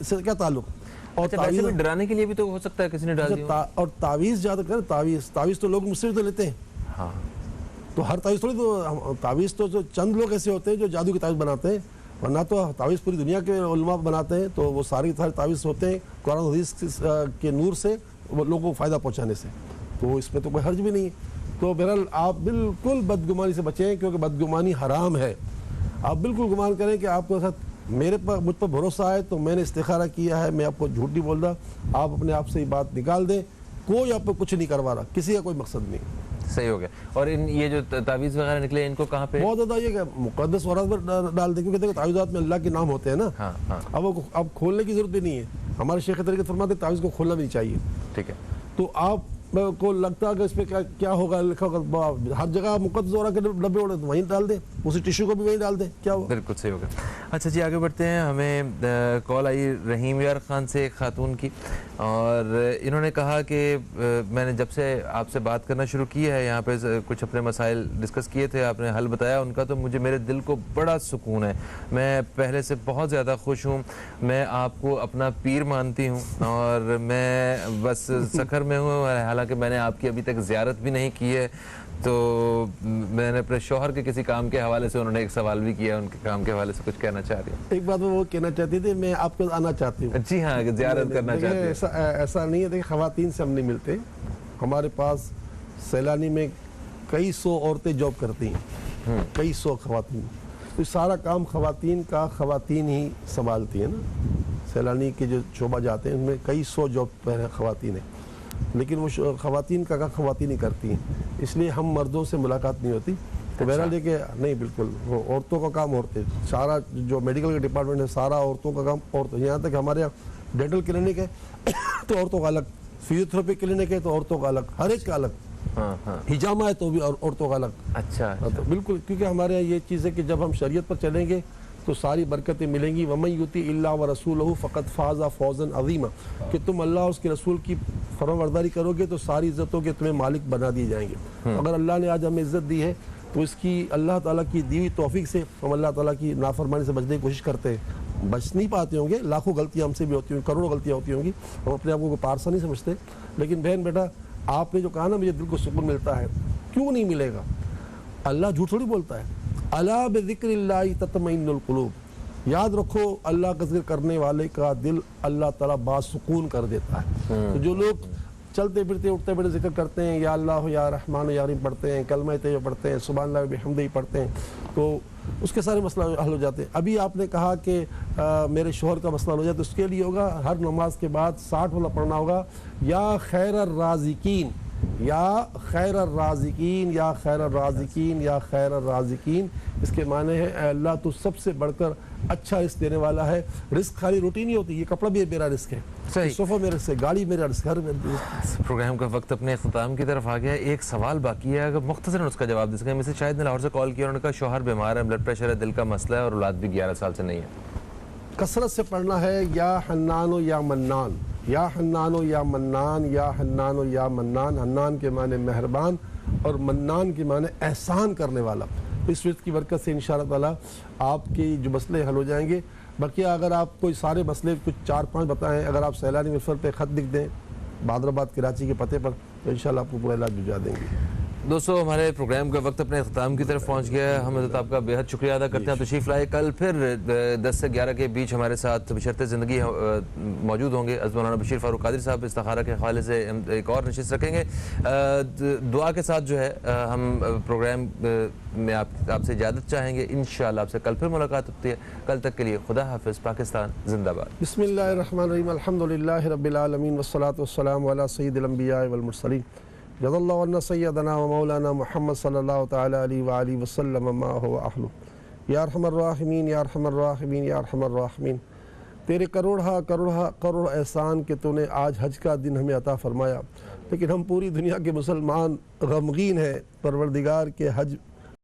سے کیا تعلق؟ اور ڈرانے کے لیے بھی تو ہو سکتا ہے کسی نے ڈال دیا. اور تعویذ زیادہ کریں, تعویذ تو لوگ مجھ سے بھی تو لیتے ہیں. ہاں, تو ہر تعویذ تھوڑی, تو تعویذ تو چند لوگ ایسے ہوتے ہیں جو جادو کی تعویذ بناتے ہیں, ورنہ تو تعویذ پوری دنیا کے علماء بناتے ہیں. تو وہ سارے تعویذ ہوتے ہیں قرآن حدیث کے نور سے, وہ لوگوں کو فائدہ پہنچانے سے, تو اس میں تو کوئی حرج بھی نہیں ہے. تو بہرحال آپ بالکل بدگمانی سے بچیں, کیونکہ بدگمانی حرام ہے. آپ بالکل گمان کریں کہ آپ کے ساتھ مجھ پر بھروسہ ہے تو میں نے استخارہ کیا ہے, میں آپ کو جھوٹ نہیں بول رہا, آپ اپنے آپ سے یہ بات نکال دیں, کوئی آپ کو کچھ نہیں کروا رہا, کسی کا کوئی مقصد نہیں. صحیح ہو گیا. اور یہ جو تعویذ وغیرہ نکلے ان کو کہاں پہ؟ بہت زیادہ یہ کہ مقدس ورق پر ڈال دیں, کیونکہ دیکھو تعویذات میں اللہ کے نام ہوتے ہیں نا. اب کھولنے کی ضرورت بھی نہیں ہے. ہمارے شیخ طریقے فرماتے ہیں تعویذ کو کھولنا بھی نہیں چاہیے. ٹھیک ہے. تو آپ کو لگتا ہے کہ اس پہ کیا ہوگا, لکھا ہوگا ہر جگہ مقدس ورق کے ڈبے اڑے تو وہیں ڈال دیں, اسی ٹیشو کو بھی وہیں ڈال دیں, کیا ہوا؟ بالکل صحیح ہوگا. اچھا جی آگے بڑھتے ہیں. ہمیں کال آئی رحیم یار خان سے, ایک خاتون کی, اور انہوں نے کہا کہ میں نے جب سے آپ سے بات کرنا شروع کی ہے, یہاں پہ کچھ اپنے مسائل ڈسکس کیے تھے, آپ نے حل بتایا ان کا, تو مجھے میرے دل کو بڑا سکون ہے. میں پہلے سے بہت زیادہ خوش ہوں. میں آپ کو اپنا پیر مانتی ہوں, اور میں بس سکھر میں ہوں, حالانکہ میں نے آپ کی ابھی تک زیارت بھی نہیں کی ہے. تو میں نے اپنے شوہر کے کسی کام کے حوالے سے، انہوں نے ایک سوال بھی کیا، ان کے کام کے حوالے سے کچھ کہنا چاہ رہی ہیں؟ ایک بات وہ کہنا چاہتی تھی، میں آپ کو آنا چاہتی ہوں. جی ہاں، زیارت کرنا چاہتی ہیں. ایسا نہیں ہے، دیکھیں خواتین سے ہم نہیں ملتے. ہمارے پاس سیلانی میں کئی سو عورتیں جاب کرتی ہیں، کئی سو خواتین. تو سارا کام خواتین ہی سنبھالتی ہیں نا. سیلانی کے جو شعبہ جاتے ہیں ان میں کئی سو جاب خواتین ہیں، لیکن وہ خواتین کا خواتین ہی کرتی ہیں، اس لیے ہم مردوں سے ملاقات نہیں ہوتی. تو بہرحال یہ کہ نہیں، بالکل وہ عورتوں کا کام عورتیں، سارا جو میڈیکل کا ڈپارٹمنٹ ہے سارا عورتوں کا کام عورتیں. یہاں تک ہمارے یہاں ڈینٹل کلینک ہے تو عورتوں کا الگ، فزیوتھراپی کلینک ہے تو عورتوں کا الگ، ہر ایک کا الگ. ہجامہ ہے تو بھی عورتوں کا الگ. اچھا بالکل، کیونکہ ہمارے یہاں یہ چیز ہے کہ جب ہم شریعت پر چلیں گے تو ساری برکتیں ملیں گی. وَمَن يُطِعِ اللَّهَ وَرَسُولَهُ فَقَدْ فَازَ فَوْزًا عَظِيمًا، کہ تم اللہ اور اس کے رسول کی فرمانبرداری کرو گے تو ساری عزتوں کے تمہیں مالک بنا دیے جائیں گے. اگر اللہ نے آج ہمیں عزت دی ہے تو اس کی اللہ تعالیٰ کی دی ہوئی توفیق سے ہم اللہ تعالیٰ کی نافرمانی سے بچنے کی کوشش کرتے ہیں. بچ نہیں پاتے ہوں گے، لاکھوں غلطیاں ہم سے بھی ہوتی ہوں گی، کروڑوں غلطیاں ہوتی ہوں گی، ہم اپنے آپ کو پارسا نہیں سمجھتے. لیکن بہن بیٹا، آپ نے جو کہا نا مجھے دل کو سکون ملتا ہے، کیوں نہیں ملے گا؟ اللہ جھوٹ تھوڑی بولتا ہے. الا بذکر اللہ تطمئن القلوب، یاد رکھو اللہ کا ذکر کرنے والے کا دل اللہ تعالیٰ باسکون کر دیتا ہے. تو جو لوگ چلتے پھرتے اٹھتے بیٹھتے ذکر کرتے ہیں، یا اللہ یا رحمان یا رحیم پڑھتے ہیں، کلمہ طیبہ پڑھتے ہیں، سبحان اللہ بحمدہ پڑھتے ہیں، تو اس کے سارے مسئلہ حل ہو جاتے ہیں. ابھی آپ نے کہا کہ میرے شوہر کا مسئلہ ہو جائے، تو اس کے لیے ہوگا ہر نماز کے بعد 60 والا پڑھنا ہوگا، یا خیر الرازقین، یا خیر الرازقین، یا خیر الرازقین، یا خیر الرازقین. اس کے معنی ہے اے اللہ تو سب سے بڑھ کر اچھا رزق دینے والا ہے. رزق خالی روٹی نہیں ہوتی، یہ کپڑا بھی میرا رزق ہے، صوفہ میرا رزق ہے، گاڑی میرا رزق ہے. پروگرام کا وقت اپنے اختتام کی طرف آ گیا. ایک سوال باقی ہے، اگر مختصراً اس کا جواب دے سکیں. مجھے شاید نے لاہور سے کال کیا، انہوں نے کہا شوہر بیمار ہے، بلڈ پریشر ہے، دل کا مسئلہ ہے اور اولاد بھی 11 سال سے نہیں ہے. کثرت سے پڑھنا ہے یا حنان و یا منان، یا حنان و یا منان، یا حنان و یا منان. حنان کے معنی مہربان اور منان کے معنی احسان کرنے والا. اس وقت کی برکت سے انشاءاللہ تعالیٰ آپ کی جو مسئلے حل ہو جائیں گے. بقیہ اگر آپ کوئی سارے مسئلے کچھ 4-5 بتائیں، اگر آپ سیلانی مفر پہ خط لکھ دیں بہادرآباد کراچی کے پتے پر، تو انشاءاللہ آپ کو پورا علاج بھجوا دیں گے. دوستو، ہمارے پروگرام کا وقت اپنے اختتام کی طرف پہنچ گیا ہے. ہم حضرت آپ کا بے حد شکریہ ادا کرتے ہیں. تشریف لائے. کل پھر 10 سے 11 کے بیچ ہمارے ساتھ بشرط زندگی موجود ہوں گے. حضرت مولانا بشیر فاروق قادری صاحب استخارہ کے حوالے سے ایک اور نشست رکھیں گے. دعا کے ساتھ جو ہے ہم پروگرام میں آپ سے اجازت چاہیں گے. انشاءاللہ آپ سے کل پھر ملاقات ہوتی ہے. کل تک کے لیے خدا حافظ. پاکستان زندہ باد. بسم اللہ الرحمن الرحیم. الحمدللہ رب العالمین والصلاة والسلام علی سید الانبیاء والمرسلین. جزا اللہ عنا سیدنا و مولانا محمد صلی اللہ تعالی علیہ وآلہ وسلم ما هو اہلہ. یا ارحم الراحمین، یا ارحم الراحمین، یا ارحم الراحمین. تیرے کروڑ احسان کہ تو نے آج حج کا دن ہمیں عطا فرمایا، لیکن ہم پوری دنیا کے مسلمان غمگین ہیں پروردگار کے حج